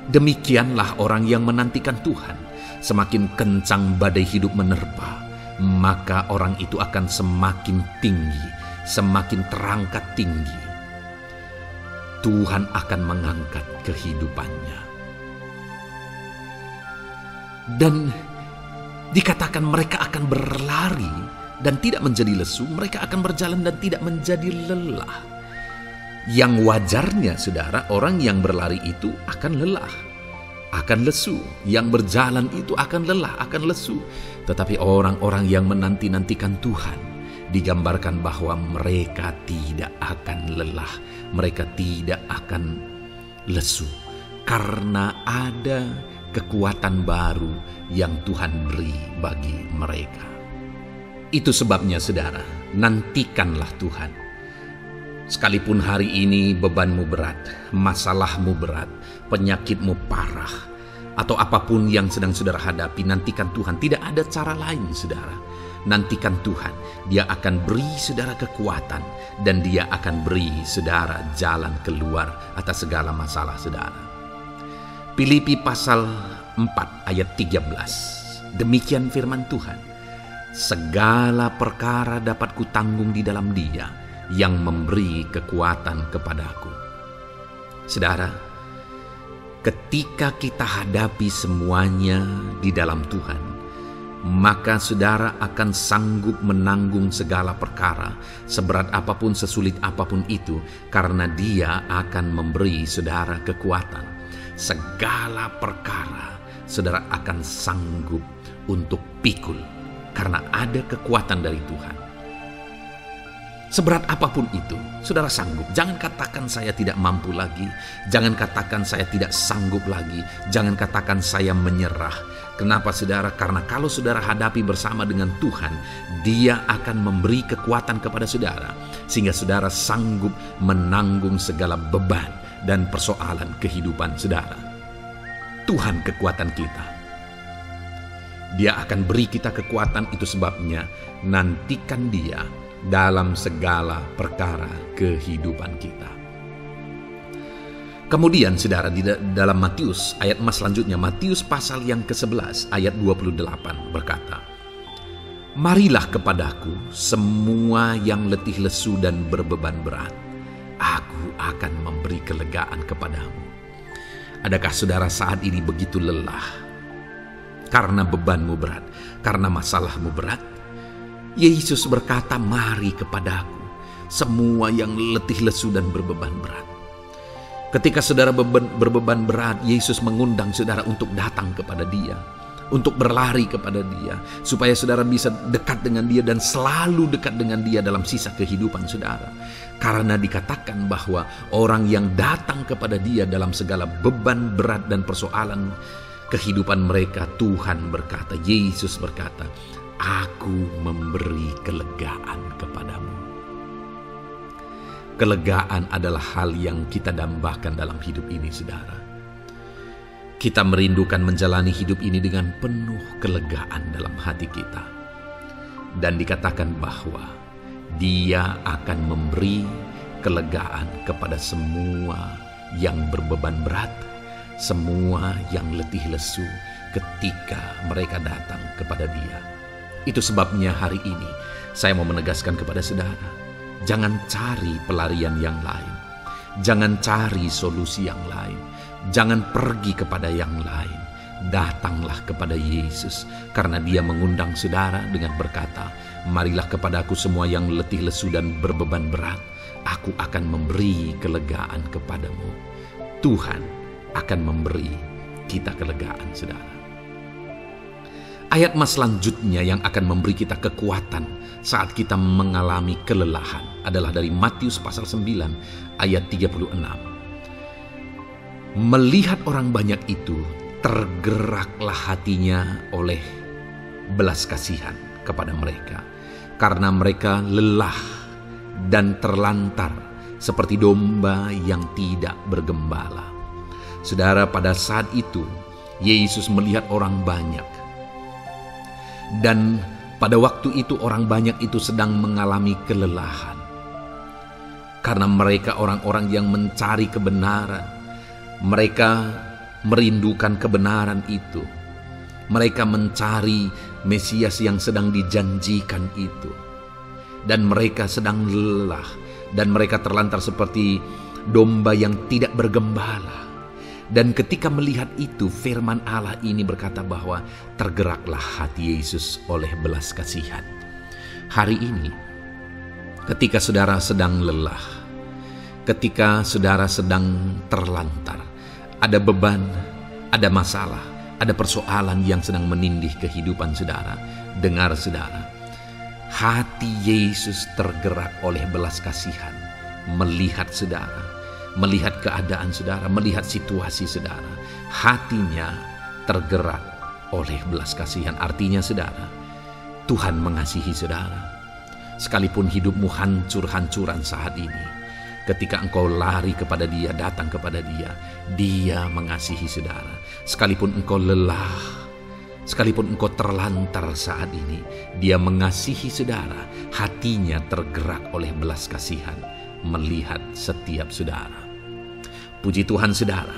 Demikianlah orang yang menantikan Tuhan. Semakin kencang badai hidup menerpa, maka orang itu akan semakin tinggi, semakin terangkat tinggi. Tuhan akan mengangkat kehidupannya. Dan dikatakan mereka akan berlari dan tidak menjadi lesu, mereka akan berjalan dan tidak menjadi lelah. Yang wajarnya saudara, orang yang berlari itu akan lelah, akan lesu. Yang berjalan itu akan lelah, akan lesu. Tetapi orang-orang yang menanti-nantikan Tuhan, digambarkan bahwa mereka tidak akan lelah, mereka tidak akan lesu, karena ada kekuatan baru yang Tuhan beri bagi mereka. Itu sebabnya saudara, nantikanlah Tuhan. Sekalipun hari ini bebanmu berat, masalahmu berat, penyakitmu parah, atau apapun yang sedang saudara hadapi, nantikan Tuhan. Tidak ada cara lain saudara. Nantikan Tuhan. Dia akan beri saudara kekuatan dan Dia akan beri saudara jalan keluar atas segala masalah saudara. Filipi pasal 4 ayat 13. Demikian firman Tuhan. Segala perkara dapat kutanggung di dalam Dia yang memberi kekuatan kepadaku. Saudara, ketika kita hadapi semuanya di dalam Tuhan, maka saudara akan sanggup menanggung segala perkara, seberat apapun, sesulit apapun itu, karena Dia akan memberi saudara kekuatan. segala perkara saudara akan sanggup untuk pikul karena ada kekuatan dari Tuhan. Seberat apapun itu, saudara sanggup. Jangan katakan saya tidak mampu lagi. Jangan katakan saya tidak sanggup lagi. Jangan katakan saya menyerah. Kenapa saudara? Karena kalau saudara hadapi bersama dengan Tuhan, Dia akan memberi kekuatan kepada saudara, sehingga saudara sanggup menanggung segala beban dan persoalan kehidupan saudara. Tuhan kekuatan kita. Dia akan beri kita kekuatan, itu sebabnya nantikan Dia dalam segala perkara kehidupan kita. Kemudian saudara, di dalam Matius ayat selanjutnya, Matius pasal yang ke-11 ayat 28 berkata, "Marilah kepadaku semua yang letih lesu dan berbeban berat, aku akan memberi kelegaan kepadamu." Adakah saudara saat ini begitu lelah karena bebanmu berat, karena masalahmu berat? Yesus berkata, "Mari kepadaku semua yang letih lesu dan berbeban berat." Ketika saudara berbeban berat, Yesus mengundang saudara untuk datang kepada Dia, untuk berlari kepada Dia, supaya saudara bisa dekat dengan Dia dan selalu dekat dengan Dia dalam sisa kehidupan saudara. Karena dikatakan bahwa orang yang datang kepada Dia dalam segala beban berat dan persoalan kehidupan mereka, Tuhan berkata, Yesus berkata, "Aku memberi kelegaan kepadamu." Kelegaan adalah hal yang kita dambakan dalam hidup ini, saudara. Kita merindukan menjalani hidup ini dengan penuh kelegaan dalam hati kita. Dan dikatakan bahwa Dia akan memberi kelegaan kepada semua yang berbeban berat, semua yang letih lesu ketika mereka datang kepada Dia. Itu sebabnya hari ini saya mau menegaskan kepada saudara, jangan cari pelarian yang lain. Jangan cari solusi yang lain. Jangan pergi kepada yang lain. Datanglah kepada Yesus, karena Dia mengundang saudara dengan berkata, "Marilah kepadaku semua yang letih lesu dan berbeban berat, aku akan memberi kelegaan kepadamu." Tuhan akan memberi kita kelegaan, saudara. Ayat selanjutnya yang akan memberi kita kekuatan saat kita mengalami kelelahan adalah dari Matius pasal 9 ayat 36. Melihat orang banyak itu, tergeraklah hatinya oleh belas kasihan kepada mereka, karena mereka lelah dan terlantar seperti domba yang tidak bergembala. Saudara, pada saat itu Yesus melihat orang banyak. Dan pada waktu itu orang banyak itu sedang mengalami kelelahan. Karena mereka orang-orang yang mencari kebenaran. Mereka merindukan kebenaran itu. Mereka mencari Mesias yang sedang dijanjikan itu. Dan mereka sedang lelah. Dan mereka terlantar seperti domba yang tidak bergembala. Dan ketika melihat itu, firman Allah ini berkata bahwa tergeraklah hati Yesus oleh belas kasihan. Hari ini, ketika saudara sedang lelah, ketika saudara sedang terlantar, ada beban, ada masalah, ada persoalan yang sedang menindih kehidupan saudara, dengar saudara, hati Yesus tergerak oleh belas kasihan, melihat saudara, melihat keadaan saudara, melihat situasi saudara. Hatinya tergerak oleh belas kasihan. Artinya saudara, Tuhan mengasihi saudara. Sekalipun hidupmu hancur-hancuran saat ini, ketika engkau lari kepada Dia, datang kepada Dia, Dia mengasihi saudara. Sekalipun engkau lelah, sekalipun engkau terlantar saat ini, Dia mengasihi saudara. Hatinya tergerak oleh belas kasihan melihat setiap saudara. Puji Tuhan saudara,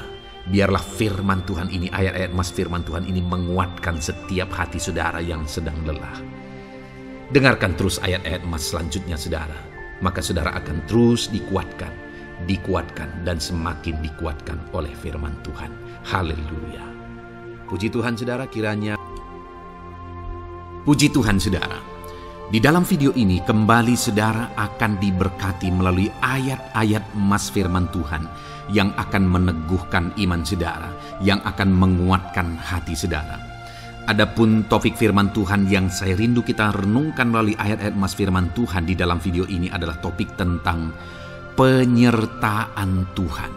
biarlah firman Tuhan ini, ayat-ayat firman Tuhan ini menguatkan setiap hati saudara yang sedang lelah. Dengarkan terus ayat-ayat selanjutnya saudara, maka saudara akan terus dikuatkan dan semakin dikuatkan oleh firman Tuhan. Haleluya. Puji Tuhan saudara, kiranya puji Tuhan saudara. Di dalam video ini kembali saudara akan diberkati melalui ayat-ayat emas firman Tuhan yang akan meneguhkan iman saudara, yang akan menguatkan hati saudara. Adapun topik firman Tuhan yang saya rindu kita renungkan melalui ayat-ayat emas firman Tuhan di dalam video ini adalah topik tentang penyertaan Tuhan.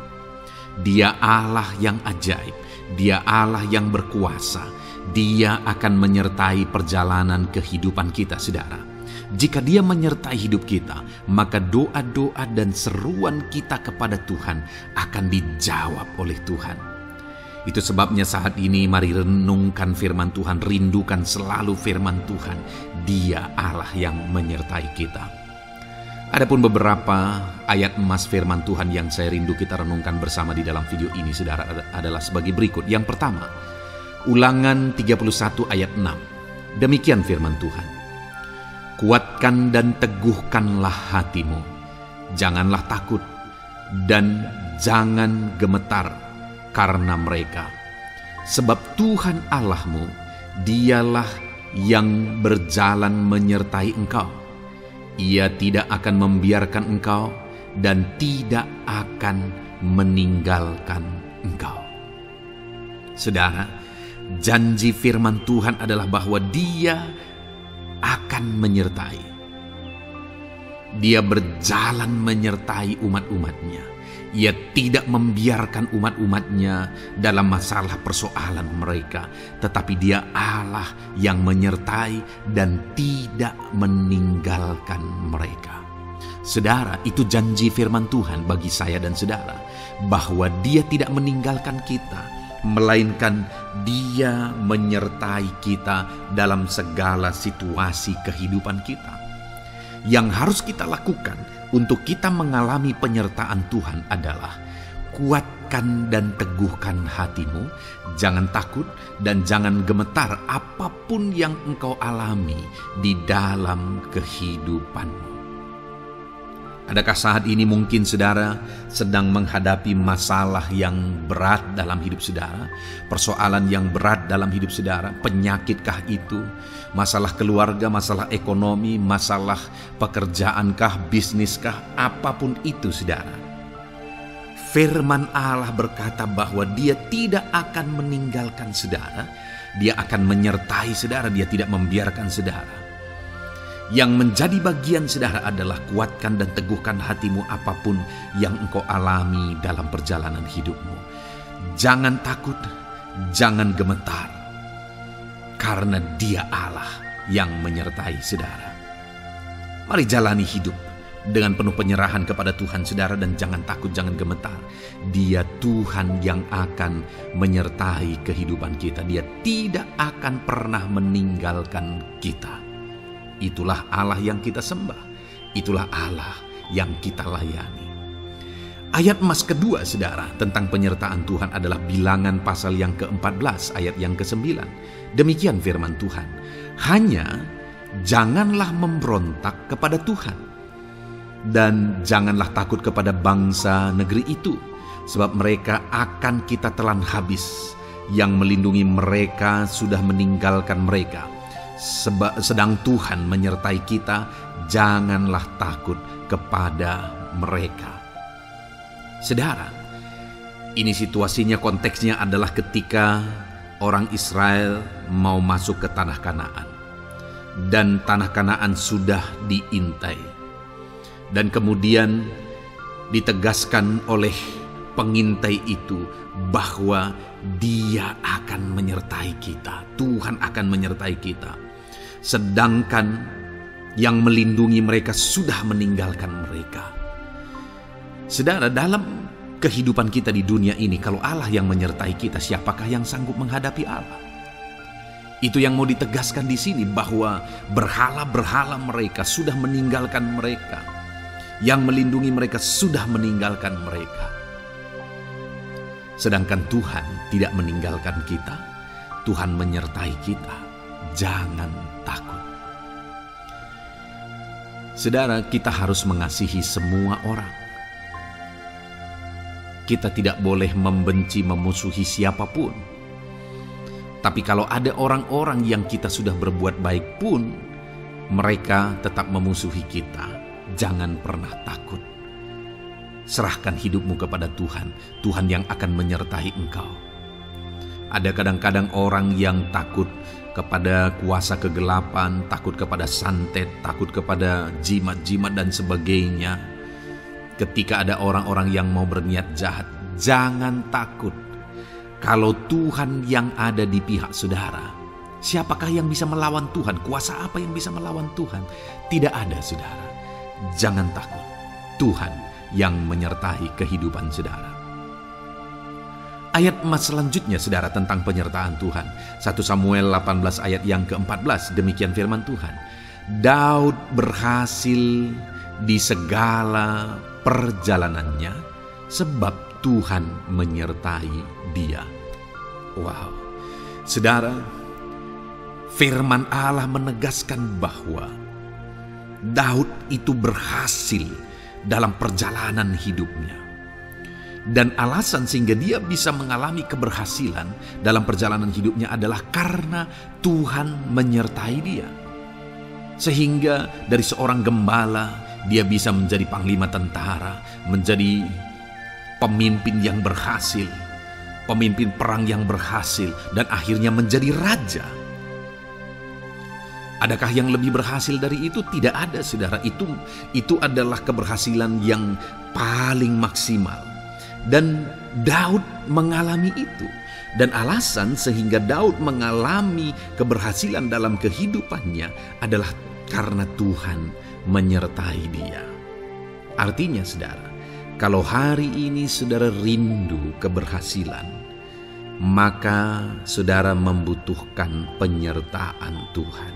Dia Allah yang ajaib, Dia Allah yang berkuasa. Dia akan menyertai perjalanan kehidupan kita, saudara. Jika Dia menyertai hidup kita, maka doa-doa dan seruan kita kepada Tuhan akan dijawab oleh Tuhan. Itu sebabnya saat ini mari renungkan firman Tuhan, rindukan selalu firman Tuhan. Dia Allah yang menyertai kita. Adapun beberapa ayat emas firman Tuhan yang saya rindu kita renungkan bersama di dalam video ini, saudara, adalah sebagai berikut. Yang pertama, Ulangan 31 ayat 6. Demikian firman Tuhan. Kuatkan dan teguhkanlah hatimu. Janganlah takut dan jangan gemetar karena mereka. Sebab Tuhan Allahmu, Dialah yang berjalan menyertai engkau. Ia tidak akan membiarkan engkau dan tidak akan meninggalkan engkau. Saudara, janji firman Tuhan adalah bahwa Dia akan menyertai. Dia berjalan menyertai umat-umatnya. Ia tidak membiarkan umat-umatnya dalam masalah persoalan mereka. Tetapi Dia Allah yang menyertai dan tidak meninggalkan mereka. Saudara, itu janji firman Tuhan bagi saya dan saudara. Bahwa Dia tidak meninggalkan kita, melainkan Dia menyertai kita dalam segala situasi kehidupan kita. Yang harus kita lakukan untuk kita mengalami penyertaan Tuhan adalah kuatkan dan teguhkan hatimu, jangan takut dan jangan gemetar apapun yang engkau alami di dalam kehidupanmu. Adakah saat ini mungkin saudara sedang menghadapi masalah yang berat dalam hidup saudara? Persoalan yang berat dalam hidup saudara? Penyakitkah itu? Masalah keluarga, masalah ekonomi, masalah pekerjaankah, bisniskah? Apapun itu saudara. Firman Allah berkata bahwa Dia tidak akan meninggalkan saudara. Dia akan menyertai saudara, Dia tidak membiarkan saudara. Yang menjadi bagian saudara adalah kuatkan dan teguhkan hatimu apapun yang engkau alami dalam perjalanan hidupmu. Jangan takut, jangan gemetar, karena Dia Allah yang menyertai saudara. Mari jalani hidup dengan penuh penyerahan kepada Tuhan saudara, dan jangan takut, jangan gemetar. Dia Tuhan yang akan menyertai kehidupan kita. Dia tidak akan pernah meninggalkan kita. Itulah Allah yang kita sembah. Itulah Allah yang kita layani. Ayat emas kedua saudara tentang penyertaan Tuhan adalah Bilangan pasal yang ke-14 ayat yang ke-9. Demikian firman Tuhan. Hanya janganlah memberontak kepada Tuhan, dan janganlah takut kepada bangsa negeri itu, sebab mereka akan kita telan habis. Yang melindungi mereka sudah meninggalkan mereka. Sedang Tuhan menyertai kita, janganlah takut kepada mereka. Saudara, ini situasinya, konteksnya adalah ketika orang Israel mau masuk ke tanah Kanaan. Dan tanah Kanaan sudah diintai. Dan kemudian ditegaskan oleh pengintai itu bahwa Dia akan menyertai kita. Tuhan akan menyertai kita. Sedangkan yang melindungi mereka sudah meninggalkan mereka. Saudara, dalam kehidupan kita di dunia ini, kalau Allah yang menyertai kita, siapakah yang sanggup menghadapi Allah? Itu yang mau ditegaskan di sini, bahwa berhala-berhala mereka sudah meninggalkan mereka. Yang melindungi mereka sudah meninggalkan mereka. Sedangkan Tuhan tidak meninggalkan kita. Tuhan menyertai kita. Jangan takut. Saudara, kita harus mengasihi semua orang. Kita tidak boleh membenci, memusuhi siapapun. Tapi kalau ada orang-orang yang kita sudah berbuat baik pun, mereka tetap memusuhi kita. Jangan pernah takut. Serahkan hidupmu kepada Tuhan, Tuhan yang akan menyertai engkau. Ada kadang-kadang orang yang takut kepada kuasa kegelapan, takut kepada santet, takut kepada jimat-jimat dan sebagainya. Ketika ada orang-orang yang mau berniat jahat, jangan takut. Kalau Tuhan yang ada di pihak saudara, siapakah yang bisa melawan Tuhan? Kuasa apa yang bisa melawan Tuhan? Tidak ada, saudara. Jangan takut. Tuhan yang menyertai kehidupan saudara. Ayat emas selanjutnya, saudara, tentang penyertaan Tuhan. 1 Samuel 18 ayat yang ke-14, demikian firman Tuhan. Daud berhasil di segala perjalanannya sebab Tuhan menyertai dia. Wow, saudara, firman Allah menegaskan bahwa Daud itu berhasil dalam perjalanan hidupnya. Dan alasan sehingga dia bisa mengalami keberhasilan dalam perjalanan hidupnya adalah karena Tuhan menyertai dia. Sehingga dari seorang gembala, dia bisa menjadi panglima tentara, menjadi pemimpin yang berhasil, pemimpin perang yang berhasil, dan akhirnya menjadi raja. Adakah yang lebih berhasil dari itu? Tidak ada, saudara. Itu adalah keberhasilan yang paling maksimal. Dan Daud mengalami itu. Dan alasan sehingga Daud mengalami keberhasilan dalam kehidupannya adalah karena Tuhan menyertai dia. Artinya, saudara, kalau hari ini saudara rindu keberhasilan, maka saudara membutuhkan penyertaan Tuhan.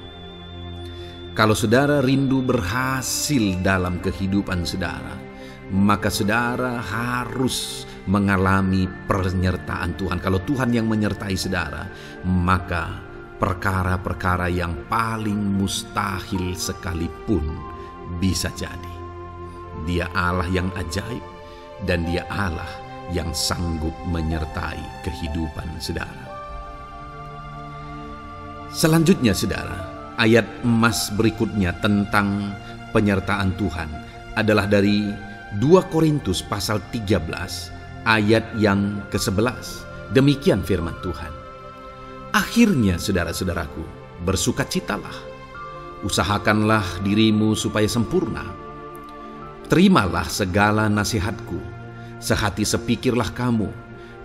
Kalau saudara rindu berhasil dalam kehidupan saudara, maka saudara harus mengalami penyertaan Tuhan. Kalau Tuhan yang menyertai saudara, maka perkara-perkara yang paling mustahil sekalipun bisa jadi. Dia Allah yang ajaib, dan Dia Allah yang sanggup menyertai kehidupan saudara. Selanjutnya, saudara, ayat emas berikutnya tentang penyertaan Tuhan adalah dari 2 Korintus pasal 13 ayat yang ke-11. Demikian firman Tuhan. Akhirnya, saudara-saudaraku, bersukacitalah. Usahakanlah dirimu supaya sempurna. Terimalah segala nasihatku. Sehati sepikirlah kamu,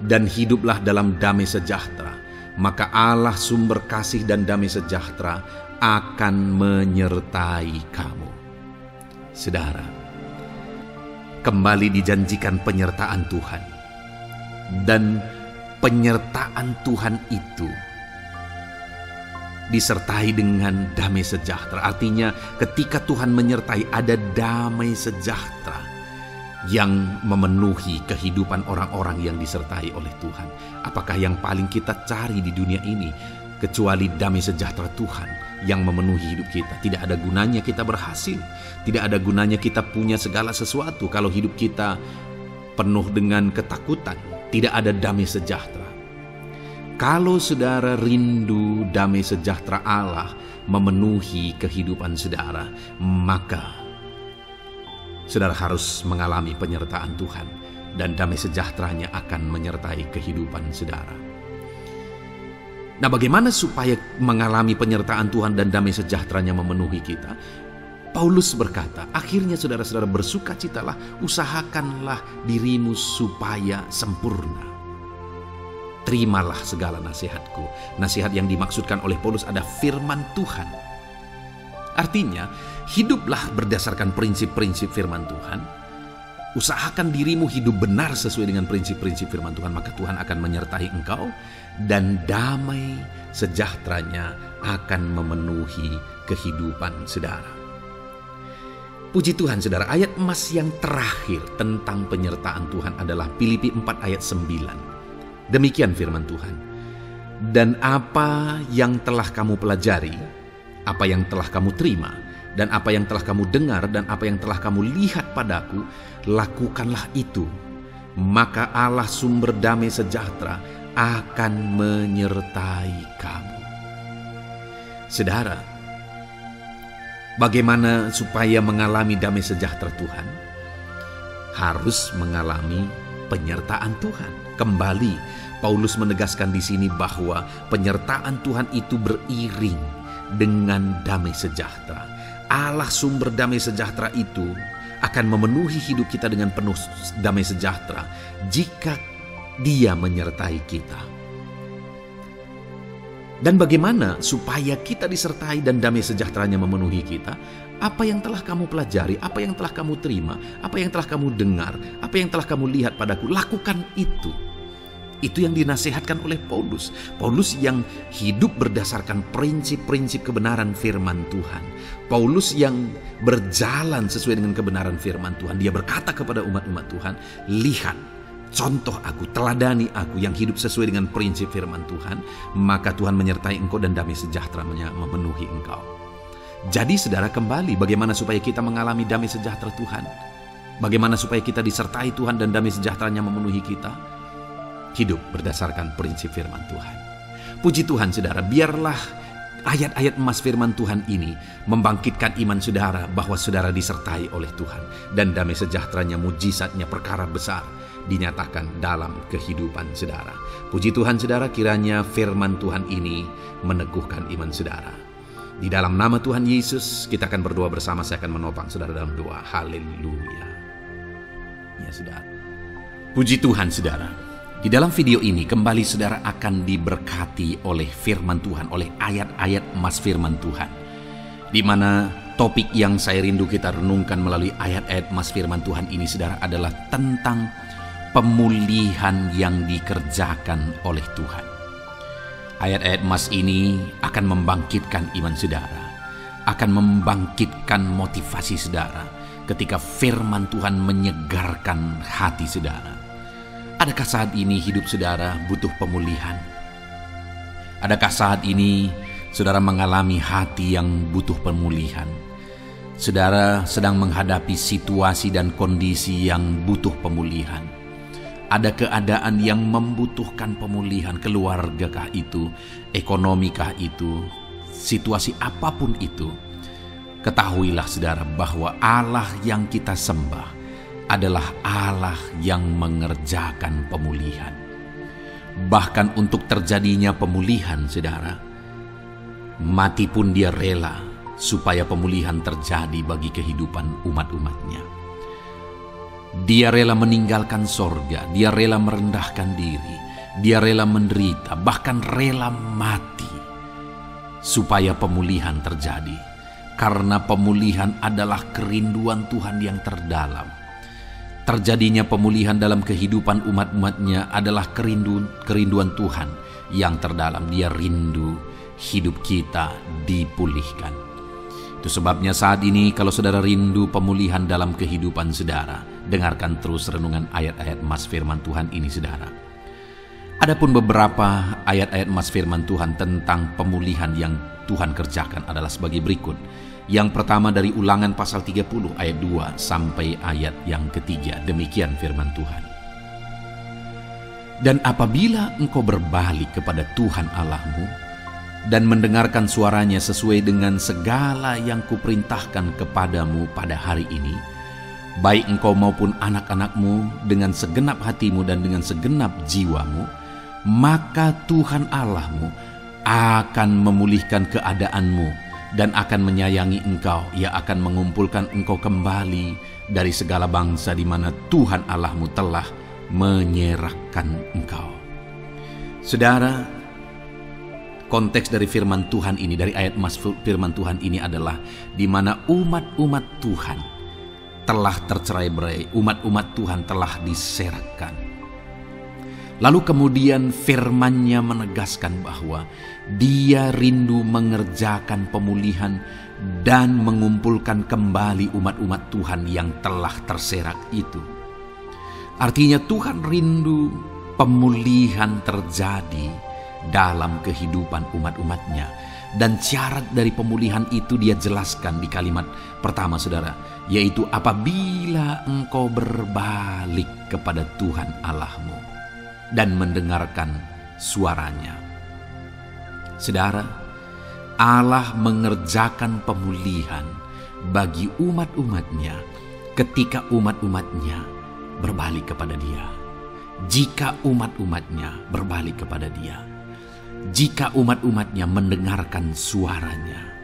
dan hiduplah dalam damai sejahtera. Maka Allah sumber kasih dan damai sejahtera akan menyertai kamu. Saudara, kembali dijanjikan penyertaan Tuhan. Dan penyertaan Tuhan itu disertai dengan damai sejahtera. Artinya ketika Tuhan menyertai, ada damai sejahtera yang memenuhi kehidupan orang-orang yang disertai oleh Tuhan. Apakah yang paling kita cari di dunia ini kecuali damai sejahtera Tuhan yang memenuhi hidup kita? Tidak ada gunanya kita berhasil, tidak ada gunanya kita punya segala sesuatu kalau hidup kita penuh dengan ketakutan, tidak ada damai sejahtera. Kalau saudara rindu damai sejahtera Allah memenuhi kehidupan saudara, maka saudara harus mengalami penyertaan Tuhan, dan damai sejahteranya akan menyertai kehidupan saudara. Nah, bagaimana supaya mengalami penyertaan Tuhan dan damai sejahteranya memenuhi kita? Paulus berkata, akhirnya saudara-saudara bersukacitalah, usahakanlah dirimu supaya sempurna. Terimalah segala nasihatku. Nasihat yang dimaksudkan oleh Paulus ada firman Tuhan. Artinya, hiduplah berdasarkan prinsip-prinsip firman Tuhan. Usahakan dirimu hidup benar sesuai dengan prinsip-prinsip firman Tuhan, maka Tuhan akan menyertai engkau, dan damai sejahteranya akan memenuhi kehidupan saudara. Puji Tuhan, saudara, ayat emas yang terakhir tentang penyertaan Tuhan adalah Filipi 4 ayat 9. Demikian firman Tuhan. Dan apa yang telah kamu pelajari, apa yang telah kamu terima, dan apa yang telah kamu dengar, dan apa yang telah kamu lihat padaku, lakukanlah itu. Maka Allah sumber damai sejahtera akan menyertai kamu. Saudara, Bagaimana supaya mengalami damai sejahtera Tuhan? Harus mengalami penyertaan Tuhan. Kembali, Paulus menegaskan di sini bahwa penyertaan Tuhan itu beriring dengan damai sejahtera. Allah sumber damai sejahtera itu akan memenuhi hidup kita dengan penuh damai sejahtera jika Dia menyertai kita. Dan bagaimana supaya kita disertai dan damai sejahteranya memenuhi kita? Apa yang telah kamu pelajari, apa yang telah kamu terima, apa yang telah kamu dengar, apa yang telah kamu lihat padaku, lakukan itu. Itu yang dinasihatkan oleh Paulus. Paulus yang hidup berdasarkan prinsip-prinsip kebenaran firman Tuhan. Paulus yang berjalan sesuai dengan kebenaran firman Tuhan. Dia berkata kepada umat-umat Tuhan, lihat, contoh aku, teladani aku yang hidup sesuai dengan prinsip firman Tuhan, maka Tuhan menyertai engkau dan damai sejahtera-Nya memenuhi engkau. Jadi saudara, kembali bagaimana supaya kita mengalami damai sejahtera Tuhan? Bagaimana supaya kita disertai Tuhan dan damai sejahtera-Nya memenuhi kita? Hidup berdasarkan prinsip firman Tuhan. Puji Tuhan saudara, biarlah ayat-ayat emas firman Tuhan ini membangkitkan iman saudara bahwa saudara disertai oleh Tuhan. Dan damai sejahtera-Nya, mujizatnya, perkara besar dinyatakan dalam kehidupan saudara. Puji Tuhan saudara, kiranya firman Tuhan ini meneguhkan iman saudara. Di dalam nama Tuhan Yesus kita akan berdoa bersama. Saya akan menopang saudara dalam doa. Haleluya. Ya saudara. Puji Tuhan saudara. Di dalam video ini kembali saudara akan diberkati oleh firman Tuhan, oleh ayat-ayat emas firman Tuhan. Di mana topik yang saya rindu kita renungkan melalui ayat-ayat emas firman Tuhan ini saudara adalah tentang pemulihan yang dikerjakan oleh Tuhan. Ayat-ayat emas ini akan membangkitkan iman saudara, akan membangkitkan motivasi saudara ketika firman Tuhan menyegarkan hati saudara. Adakah saat ini hidup saudara butuh pemulihan? Adakah saat ini saudara mengalami hati yang butuh pemulihan? Saudara sedang menghadapi situasi dan kondisi yang butuh pemulihan. Ada keadaan yang membutuhkan pemulihan, keluargakah itu, ekonomikah itu, situasi apapun itu. Ketahuilah saudara bahwa Allah yang kita sembah adalah Allah yang mengerjakan pemulihan. Bahkan untuk terjadinya pemulihan saudara, mati pun Dia rela supaya pemulihan terjadi bagi kehidupan umat-umatnya. Dia rela meninggalkan sorga, Dia rela merendahkan diri, Dia rela menderita, bahkan rela mati supaya pemulihan terjadi. Karena pemulihan adalah kerinduan Tuhan yang terdalam. Terjadinya pemulihan dalam kehidupan umat-umatnya adalah kerinduan Tuhan yang terdalam. Dia rindu hidup kita dipulihkan. Itu sebabnya saat ini kalau saudara rindu pemulihan dalam kehidupan saudara, dengarkan terus renungan ayat-ayat emas firman Tuhan ini saudara. Adapun beberapa ayat-ayat emas firman Tuhan tentang pemulihan yang Tuhan kerjakan adalah sebagai berikut. Yang pertama dari Ulangan pasal 30 ayat 2 sampai ayat yang ketiga. Demikian firman Tuhan. Dan apabila engkau berbalik kepada Tuhan Allahmu dan mendengarkan suaranya sesuai dengan segala yang kuperintahkan kepadamu pada hari ini, baik engkau maupun anak-anakmu dengan segenap hatimu dan dengan segenap jiwamu, maka Tuhan Allahmu akan memulihkan keadaanmu dan akan menyayangi engkau. Ia akan mengumpulkan engkau kembali dari segala bangsa di mana Tuhan Allahmu telah menyerahkan engkau. Saudara, konteks dari firman Tuhan ini, dari ayat emas firman Tuhan ini adalah di mana umat-umat Tuhan telah tercerai-berai, umat-umat Tuhan telah diserahkan. Lalu kemudian firman-Nya menegaskan bahwa Dia rindu mengerjakan pemulihan dan mengumpulkan kembali umat-umat Tuhan yang telah terserak itu. Artinya Tuhan rindu pemulihan terjadi dalam kehidupan umat-umatnya. Dan syarat dari pemulihan itu Dia jelaskan di kalimat pertama saudara, yaitu apabila engkau berbalik kepada Tuhan Allahmu dan mendengarkan suaranya. Saudara, Allah mengerjakan pemulihan bagi umat-umatnya ketika umat-umatnya berbalik kepada Dia. Jika umat-umatnya berbalik kepada Dia, jika umat-umatnya mendengarkan suaranya.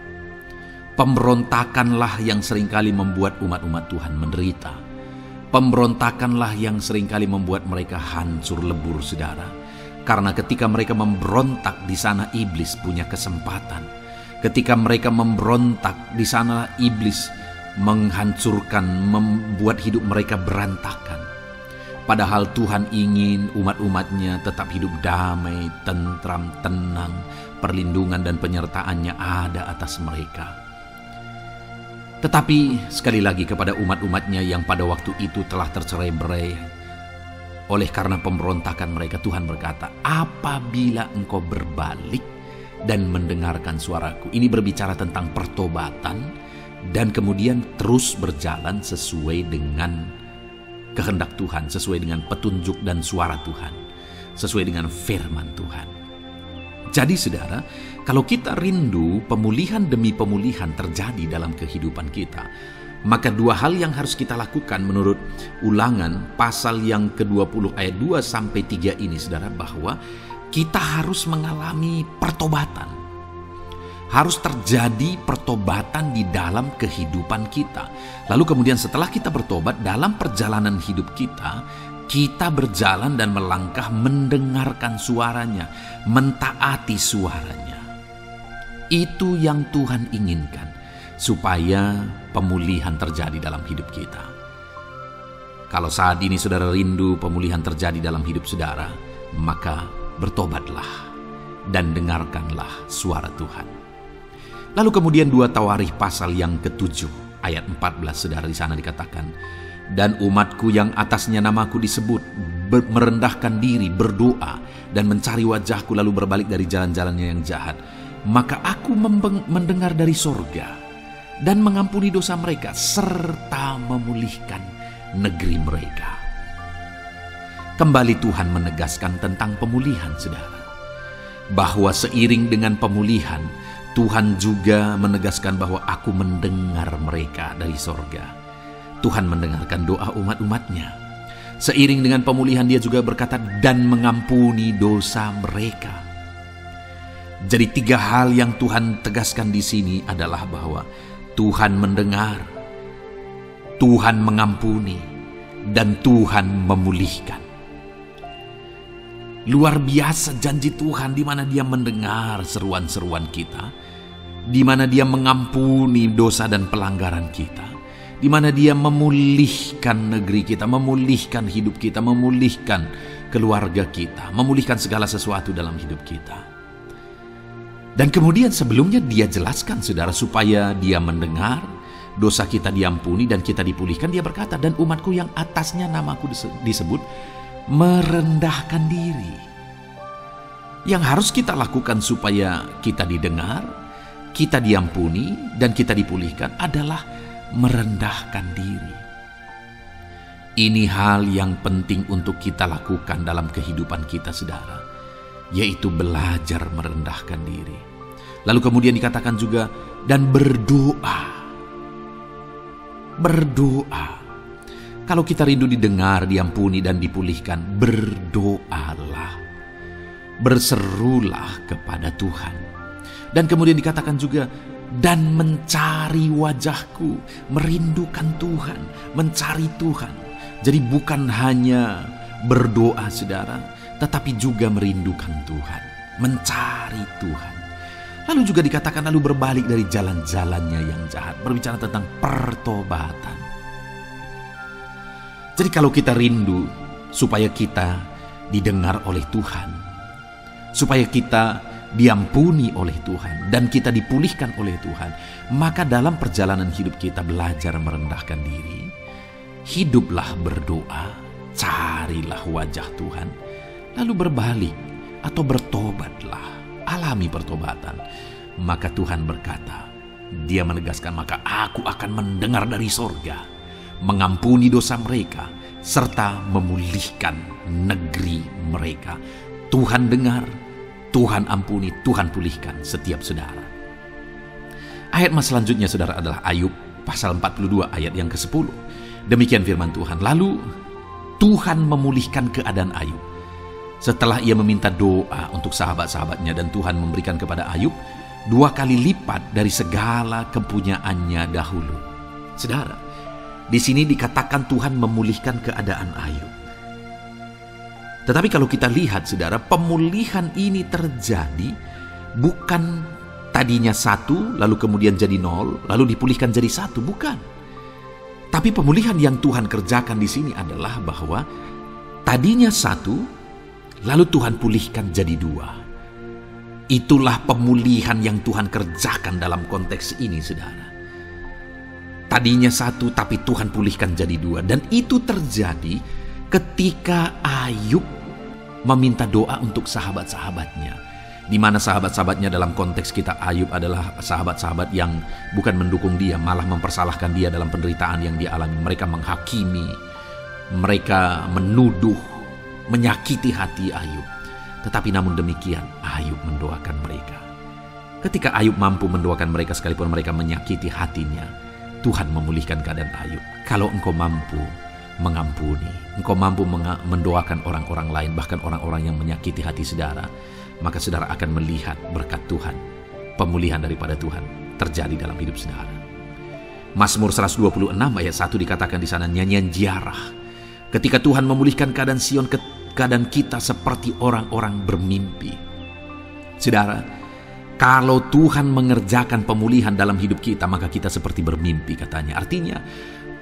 Pemberontakanlah yang seringkali membuat umat-umat Tuhan menderita. Pemberontakanlah yang seringkali membuat mereka hancur lebur, saudara. Karena ketika mereka memberontak, di sana iblis punya kesempatan. Ketika mereka memberontak, di sana iblis menghancurkan, membuat hidup mereka berantakan. Padahal Tuhan ingin umat-umatnya tetap hidup damai, tentram, tenang, perlindungan dan penyertaannya ada atas mereka. Tetapi sekali lagi kepada umat-umatnya yang pada waktu itu telah tercerai-berai oleh karena pemberontakan mereka, Tuhan berkata, apabila engkau berbalik dan mendengarkan suaraku. Ini berbicara tentang pertobatan dan kemudian terus berjalan sesuai dengan kehendak Tuhan, sesuai dengan petunjuk dan suara Tuhan, sesuai dengan firman Tuhan. Jadi saudara, kalau kita rindu pemulihan demi pemulihan terjadi dalam kehidupan kita, maka dua hal yang harus kita lakukan menurut Ulangan pasal yang ke-20 ayat 2-3 ini, saudara, bahwa kita harus mengalami pertobatan. Harus terjadi pertobatan di dalam kehidupan kita. Lalu kemudian setelah kita bertobat, dalam perjalanan hidup kita, kita berjalan dan melangkah mendengarkan suaranya, mentaati suaranya. Itu yang Tuhan inginkan, supaya pemulihan terjadi dalam hidup kita. Kalau saat ini saudara rindu pemulihan terjadi dalam hidup saudara, maka bertobatlah dan dengarkanlah suara Tuhan. Lalu kemudian 2 Tawarikh pasal yang ke-7 ayat 14, saudara, di sana dikatakan, dan umatku yang atasnya namaku disebut merendahkan diri, berdoa dan mencari wajahku lalu berbalik dari jalan-jalannya yang jahat, maka aku mendengar dari sorga dan mengampuni dosa mereka serta memulihkan negeri mereka. Kembali Tuhan menegaskan tentang pemulihan, saudara, bahwa seiring dengan pemulihan Tuhan juga menegaskan bahwa aku mendengar mereka dari sorga. Tuhan mendengarkan doa umat-umatnya. Seiring dengan pemulihan Dia juga berkata dan mengampuni dosa mereka. Jadi 3 hal yang Tuhan tegaskan di sini adalah bahwa Tuhan mendengar, Tuhan mengampuni, dan Tuhan memulihkan. Luar biasa janji Tuhan, di mana Dia mendengar seruan-seruan kita, di mana Dia mengampuni dosa dan pelanggaran kita, di mana Dia memulihkan negeri kita, memulihkan hidup kita, memulihkan keluarga kita, memulihkan segala sesuatu dalam hidup kita. Dan kemudian sebelumnya Dia jelaskan, saudara, supaya Dia mendengar, dosa kita diampuni dan kita dipulihkan. Dia berkata, dan umatku yang atasnya namaku disebut merendahkan diri. Yang harus kita lakukan supaya kita didengar, kita diampuni, dan kita dipulihkan adalah merendahkan diri. Ini hal yang penting untuk kita lakukan dalam kehidupan kita, saudara, yaitu belajar merendahkan diri. Lalu kemudian dikatakan juga, dan berdoa. Berdoa. Kalau kita rindu didengar, diampuni, dan dipulihkan, berdoalah. Berserulah kepada Tuhan. Dan kemudian dikatakan juga, dan mencari wajahku, merindukan Tuhan, mencari Tuhan. Jadi bukan hanya berdoa, saudara, tetapi juga merindukan Tuhan, mencari Tuhan. Lalu juga dikatakan lalu berbalik dari jalan-jalannya yang jahat, berbicara tentang pertobatan. Jadi kalau kita rindu supaya kita didengar oleh Tuhan, supaya kita diampuni oleh Tuhan, dan kita dipulihkan oleh Tuhan, maka dalam perjalanan hidup kita belajar merendahkan diri, hiduplah berdoa, carilah wajah Tuhan, lalu berbalik atau bertobatlah, alami pertobatan. Maka Tuhan berkata, Dia menegaskan, maka aku akan mendengar dari sorga, mengampuni dosa mereka, serta memulihkan negeri mereka. Tuhan dengar, Tuhan ampuni, Tuhan pulihkan setiap saudara. Ayat selanjutnya, saudara, adalah Ayub pasal 42 ayat yang ke-10. Demikian firman Tuhan. Lalu Tuhan memulihkan keadaan Ayub. Setelah ia meminta doa untuk sahabat-sahabatnya dan Tuhan memberikan kepada Ayub 2 kali lipat dari segala kepunyaannya dahulu. Saudara, di sini dikatakan Tuhan memulihkan keadaan Ayub. Tetapi kalau kita lihat, saudara, pemulihan ini terjadi bukan tadinya 1, lalu kemudian jadi 0, lalu dipulihkan jadi 1, bukan. Tapi pemulihan yang Tuhan kerjakan di sini adalah bahwa tadinya 1, lalu Tuhan pulihkan jadi 2. Itulah pemulihan yang Tuhan kerjakan dalam konteks ini, saudara. Tadinya 1, tapi Tuhan pulihkan jadi 2. Dan itu terjadi ketika Ayub meminta doa untuk sahabat-sahabatnya, di mana sahabat-sahabatnya dalam konteks kita Ayub adalah sahabat-sahabat yang bukan mendukung dia, malah mempersalahkan dia dalam penderitaan yang dia alami. Mereka menghakimi, mereka menuduh, menyakiti hati Ayub. Tetapi namun demikian Ayub mendoakan mereka. Ketika Ayub mampu mendoakan mereka sekalipun mereka menyakiti hatinya, Tuhan memulihkan keadaan Ayub. Kalau engkau mampu mengampuni, engkau mampu mendoakan orang-orang lain, bahkan orang-orang yang menyakiti hati saudara, maka saudara akan melihat berkat Tuhan, pemulihan daripada Tuhan terjadi dalam hidup saudara. Mazmur 126 ayat 1 dikatakan di sana, nyanyian ziarah. Ketika Tuhan memulihkan keadaan Sion, keadaan kita seperti orang-orang bermimpi. Saudara, kalau Tuhan mengerjakan pemulihan dalam hidup kita, maka kita seperti bermimpi katanya. Artinya,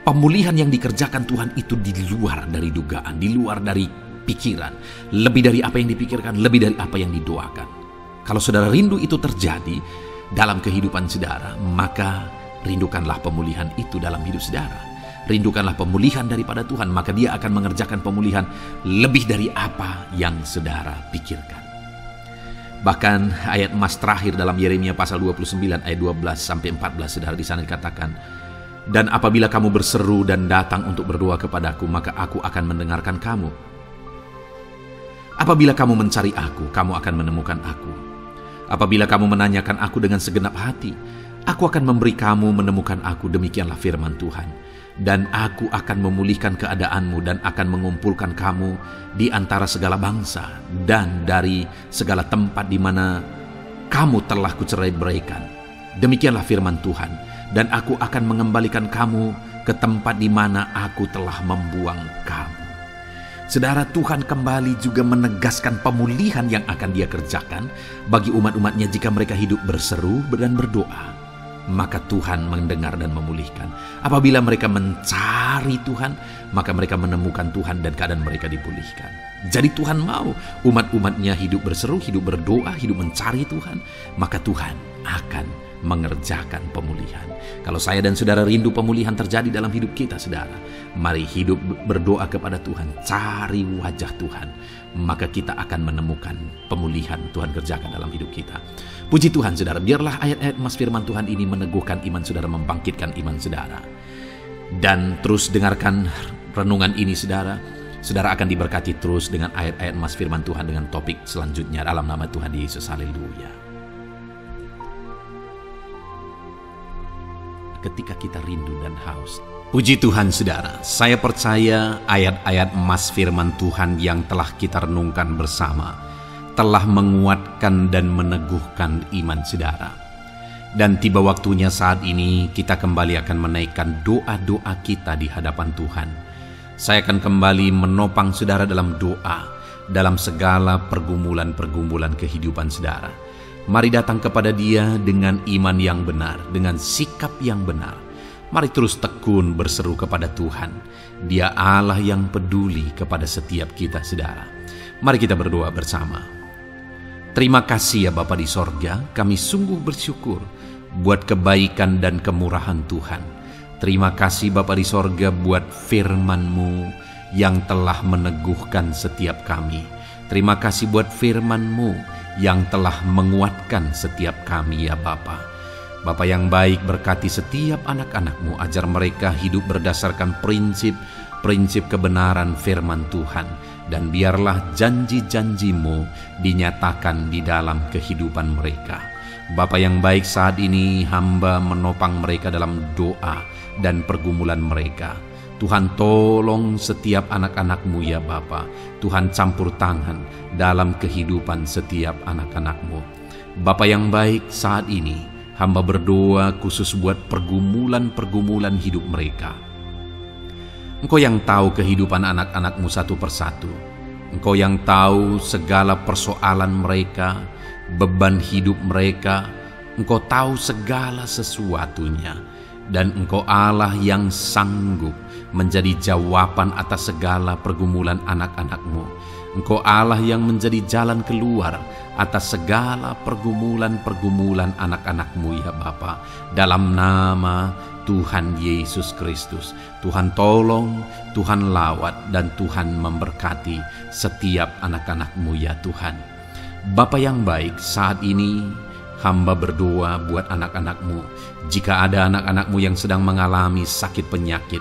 pemulihan yang dikerjakan Tuhan itu di luar dari dugaan, di luar dari pikiran, lebih dari apa yang dipikirkan, lebih dari apa yang didoakan. Kalau saudara rindu itu terjadi dalam kehidupan saudara, maka rindukanlah pemulihan itu dalam hidup saudara. Rindukanlah pemulihan daripada Tuhan, maka Dia akan mengerjakan pemulihan lebih dari apa yang saudara pikirkan. Bahkan ayat emas terakhir dalam Yeremia pasal 29 ayat 12-14, saudara, di sana dikatakan, dan apabila kamu berseru dan datang untuk berdoa kepadaku, maka aku akan mendengarkan kamu. Apabila kamu mencari aku, kamu akan menemukan aku. Apabila kamu menanyakan aku dengan segenap hati, aku akan memberi kamu menemukan aku. Demikianlah firman Tuhan. Dan aku akan memulihkan keadaanmu dan akan mengumpulkan kamu di antara segala bangsa dan dari segala tempat di mana kamu telah kucerai-beraikan. Demikianlah firman Tuhan. Dan aku akan mengembalikan kamu ke tempat di mana aku telah membuang kamu. Saudara, Tuhan kembali juga menegaskan pemulihan yang akan Dia kerjakan bagi umat-umatnya jika mereka hidup berseru dan berdoa. Maka Tuhan mendengar dan memulihkan. Apabila mereka mencari Tuhan, maka mereka menemukan Tuhan dan keadaan mereka dipulihkan. Jadi Tuhan mau umat-umatnya hidup berseru, hidup berdoa, hidup mencari Tuhan, maka Tuhan akan mengerjakan pemulihan. Kalau saya dan saudara rindu pemulihan terjadi dalam hidup kita, saudara, mari hidup berdoa kepada Tuhan, cari wajah Tuhan, maka kita akan menemukan pemulihan Tuhan kerjakan dalam hidup kita. Puji Tuhan, saudara, biarlah ayat-ayat emas firman Tuhan ini meneguhkan iman saudara, membangkitkan iman saudara. Dan terus dengarkan renungan ini, saudara. Saudara akan diberkati terus dengan ayat-ayat emas firman Tuhan dengan topik selanjutnya dalam nama Tuhan Yesus. Haleluya. Ketika kita rindu dan haus. Puji Tuhan, saudara, saya percaya ayat-ayat emas firman Tuhan yang telah kita renungkan bersama telah menguatkan dan meneguhkan iman saudara. Dan tiba waktunya saat ini kita kembali akan menaikkan doa-doa kita di hadapan Tuhan. Saya akan kembali menopang saudara dalam doa, dalam segala pergumulan-pergumulan kehidupan saudara. Mari datang kepada Dia dengan iman yang benar, dengan sikap yang benar. Mari terus tekun berseru kepada Tuhan. Dia Allah yang peduli kepada setiap kita, saudara. Mari kita berdoa bersama. Terima kasih ya Bapa di sorga, kami sungguh bersyukur buat kebaikan dan kemurahan Tuhan. Terima kasih Bapa di sorga buat firman-Mu yang telah meneguhkan setiap kami. Terima kasih buat firman-Mu yang telah menguatkan setiap kami ya Bapa. Bapa yang baik, berkati setiap anak-anak-Mu, ajar mereka hidup berdasarkan prinsip kebenaran firman Tuhan. Dan biarlah janji-janji-Mu dinyatakan di dalam kehidupan mereka. Bapa yang baik, saat ini hamba menopang mereka dalam doa dan pergumulan mereka. Tuhan, tolong setiap anak-anak-Mu ya Bapa. Tuhan, campur tangan dalam kehidupan setiap anak-anak-Mu. Bapa yang baik, saat ini hamba berdoa khusus buat pergumulan-pergumulan hidup mereka. Engkau yang tahu kehidupan anak-anak-Mu satu persatu. Engkau yang tahu segala persoalan mereka, beban hidup mereka. Engkau tahu segala sesuatunya, dan Engkau Allah yang sanggup menjadi jawaban atas segala pergumulan anak-anak-Mu. Engkau Allah yang menjadi jalan keluar atas segala pergumulan-pergumulan anak-anak-Mu ya Bapa. Dalam nama Tuhan Yesus Kristus, Tuhan tolong, Tuhan lawat, dan Tuhan memberkati setiap anak-anak-Mu ya Tuhan. Bapa yang baik, saat ini hamba berdoa buat anak-anak-Mu. Jika ada anak-anak-Mu yang sedang mengalami sakit penyakit,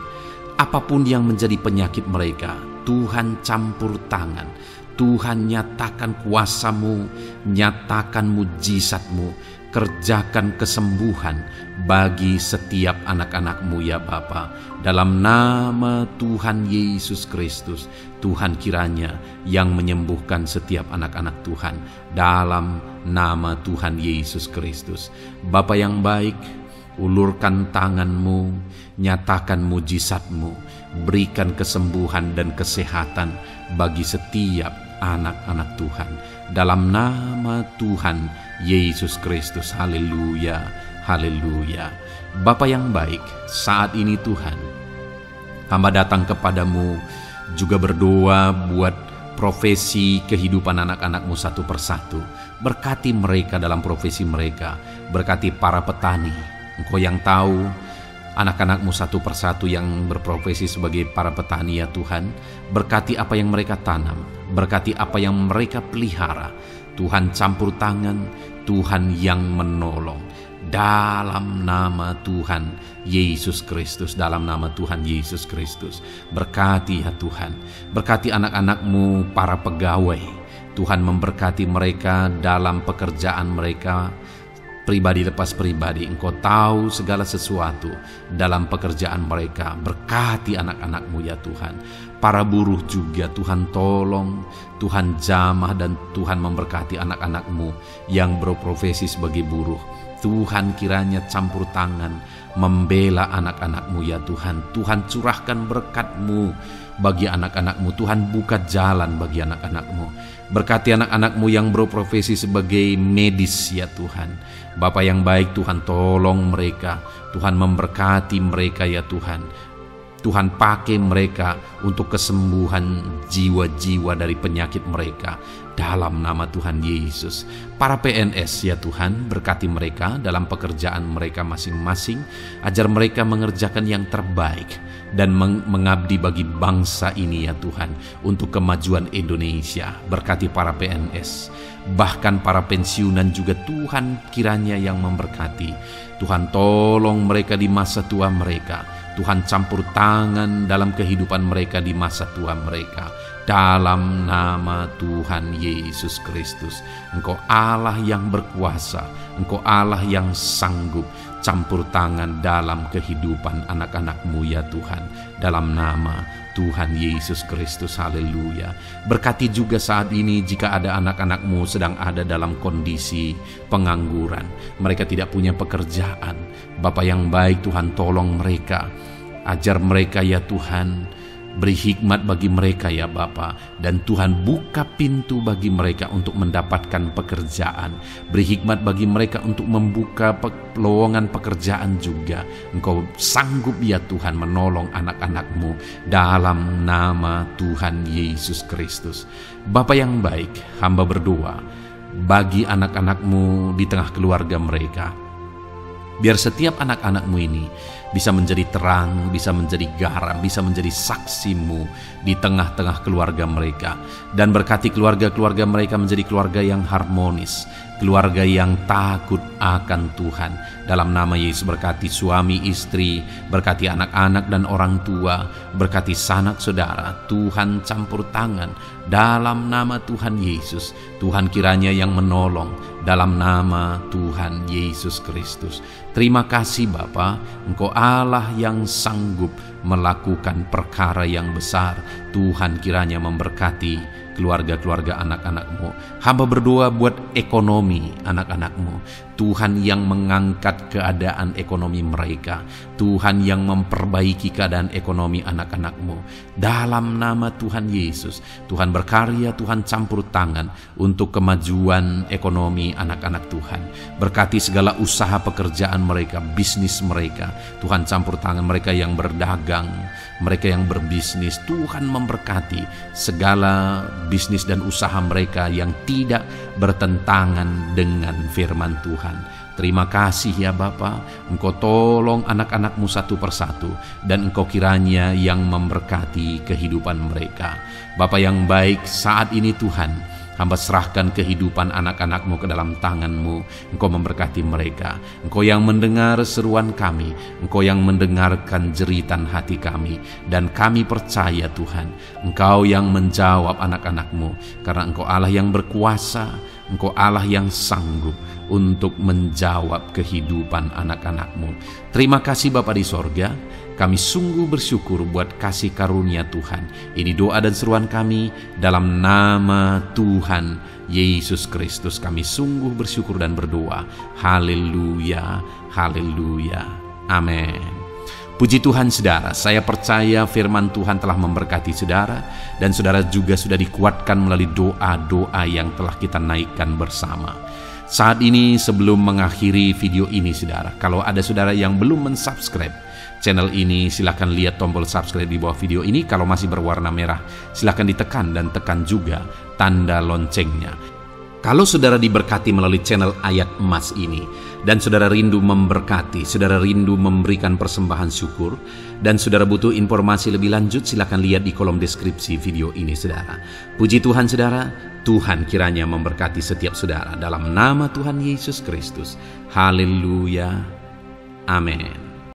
apapun yang menjadi penyakit mereka, Tuhan campur tangan. Tuhan nyatakan kuasa-Mu, nyatakan mujizat-Mu, kerjakan kesembuhan bagi setiap anak-anak-Mu ya Bapa. Dalam nama Tuhan Yesus Kristus, Tuhan kiranya yang menyembuhkan setiap anak-anak Tuhan. Dalam nama Tuhan Yesus Kristus. Bapa yang baik, ulurkan tangan-Mu, nyatakan mujizat-Mu, berikan kesembuhan dan kesehatan bagi setiap anak-anak Tuhan. Dalam nama Tuhan Yesus Kristus. Haleluya, haleluya. Bapa yang baik, saat ini Tuhan, hamba datang kepadamu juga berdoa buat profesi kehidupan anak-anak-Mu satu persatu. Berkati mereka dalam profesi mereka, berkati para petani. Engkau yang tahu anak-anak-Mu satu persatu yang berprofesi sebagai para petani ya Tuhan. Berkati apa yang mereka tanam, berkati apa yang mereka pelihara. Tuhan campur tangan, Tuhan yang menolong. Dalam nama Tuhan Yesus Kristus, dalam nama Tuhan Yesus Kristus. Berkati ya Tuhan, berkati anak-anak-Mu para pegawai. Tuhan memberkati mereka dalam pekerjaan mereka, pribadi lepas pribadi. Engkau tahu segala sesuatu dalam pekerjaan mereka. Berkati anak-anak-Mu ya Tuhan. Para buruh juga Tuhan tolong, Tuhan jamah, dan Tuhan memberkati anak-anak-Mu yang berprofesi sebagai buruh. Tuhan kiranya campur tangan membela anak-anak-Mu ya Tuhan. Tuhan curahkan berkat-Mu bagi anak-anak-Mu. Tuhan buka jalan bagi anak-anak-Mu. Berkati anak-anak-Mu yang berprofesi sebagai medis ya Tuhan. Bapa yang baik, Tuhan tolong mereka. Tuhan memberkati mereka ya Tuhan. Tuhan pakai mereka untuk kesembuhan jiwa-jiwa dari penyakit mereka. Dalam nama Tuhan Yesus. Para PNS ya Tuhan, berkati mereka dalam pekerjaan mereka masing-masing. Ajar mereka mengerjakan yang terbaik dan mengabdi bagi bangsa ini ya Tuhan, untuk kemajuan Indonesia. Berkati para PNS, bahkan para pensiunan juga Tuhan kiranya yang memberkati. Tuhan tolong mereka di masa tua mereka. Tuhan campur tangan dalam kehidupan mereka di masa tua mereka. Dalam nama Tuhan Yesus Kristus. Engkau Allah yang berkuasa, Engkau Allah yang sanggup. Campur tangan dalam kehidupan anak-anak-Mu ya Tuhan. Dalam nama Tuhan Yesus Kristus. Haleluya. Berkati juga saat ini jika ada anak-anak-Mu sedang ada dalam kondisi pengangguran. Mereka tidak punya pekerjaan. Bapa yang baik, Tuhan tolong mereka. Ajar mereka ya Tuhan. Beri hikmat bagi mereka ya Bapa. Dan Tuhan buka pintu bagi mereka untuk mendapatkan pekerjaan. Beri hikmat bagi mereka untuk membuka lowongan pekerjaan juga. Engkau sanggup ya Tuhan menolong anak-anak-Mu. Dalam nama Tuhan Yesus Kristus. Bapa yang baik, hamba berdoa bagi anak-anak-Mu di tengah keluarga mereka. Biar setiap anak-anak-Mu ini bisa menjadi terang, bisa menjadi garam, bisa menjadi saksi-Mu di tengah-tengah keluarga mereka. Dan berkati keluarga-keluarga mereka menjadi keluarga yang harmonis, keluarga yang takut akan Tuhan. Dalam nama Yesus berkati suami istri, berkati anak-anak dan orang tua, berkati sanak saudara. Tuhan campur tangan dalam nama Tuhan Yesus. Tuhan kiranya yang menolong dalam nama Tuhan Yesus Kristus. Terima kasih Bapa, Engkau Allah yang sanggup melakukan perkara yang besar. Tuhan kiranya memberkati keluarga-keluarga anak-anak-Mu. Hamba berdoa buat ekonomi anak-anak-Mu. Tuhan yang mengangkat keadaan ekonomi mereka. Tuhan yang memperbaiki keadaan ekonomi anak-anak-Mu. Dalam nama Tuhan Yesus, Tuhan berkarya, Tuhan campur tangan untuk kemajuan ekonomi anak-anak Tuhan. Berkati segala usaha pekerjaan mereka, bisnis mereka. Tuhan campur tangan mereka yang berdagang, mereka yang berbisnis. Tuhan memberkati segala bisnis dan usaha mereka yang tidak bertentangan dengan firman Tuhan. Terima kasih ya Bapa, Engkau tolong anak-anak-Mu satu persatu, dan Engkau kiranya yang memberkati kehidupan mereka. Bapa yang baik, saat ini Tuhan, hamba serahkan kehidupan anak-anak-Mu ke dalam tangan-Mu. Engkau memberkati mereka. Engkau yang mendengar seruan kami, Engkau yang mendengarkan jeritan hati kami, dan kami percaya Tuhan, Engkau yang menjawab anak-anak-Mu, karena Engkau Allah yang berkuasa, Engkau Allah yang sanggup untuk menjawab kehidupan anak-anak-Mu. Terima kasih Bapa di sorga. Kami sungguh bersyukur buat kasih karunia Tuhan. Ini doa dan seruan kami dalam nama Tuhan Yesus Kristus. Kami sungguh bersyukur dan berdoa. Haleluya, haleluya, amin. Puji Tuhan saudara, saya percaya firman Tuhan telah memberkati saudara, dan saudara juga sudah dikuatkan melalui doa-doa yang telah kita naikkan bersama. Saat ini sebelum mengakhiri video ini saudara, kalau ada saudara yang belum mensubscribe channel ini, silakan lihat tombol subscribe di bawah video ini. Kalau masih berwarna merah, silakan ditekan dan tekan juga tanda loncengnya. Kalau saudara diberkati melalui channel Ayat Emas ini, dan saudara rindu memberkati, saudara rindu memberikan persembahan syukur, dan saudara butuh informasi lebih lanjut, silakan lihat di kolom deskripsi video ini saudara. Puji Tuhan saudara, Tuhan kiranya memberkati setiap saudara dalam nama Tuhan Yesus Kristus. Haleluya, amin.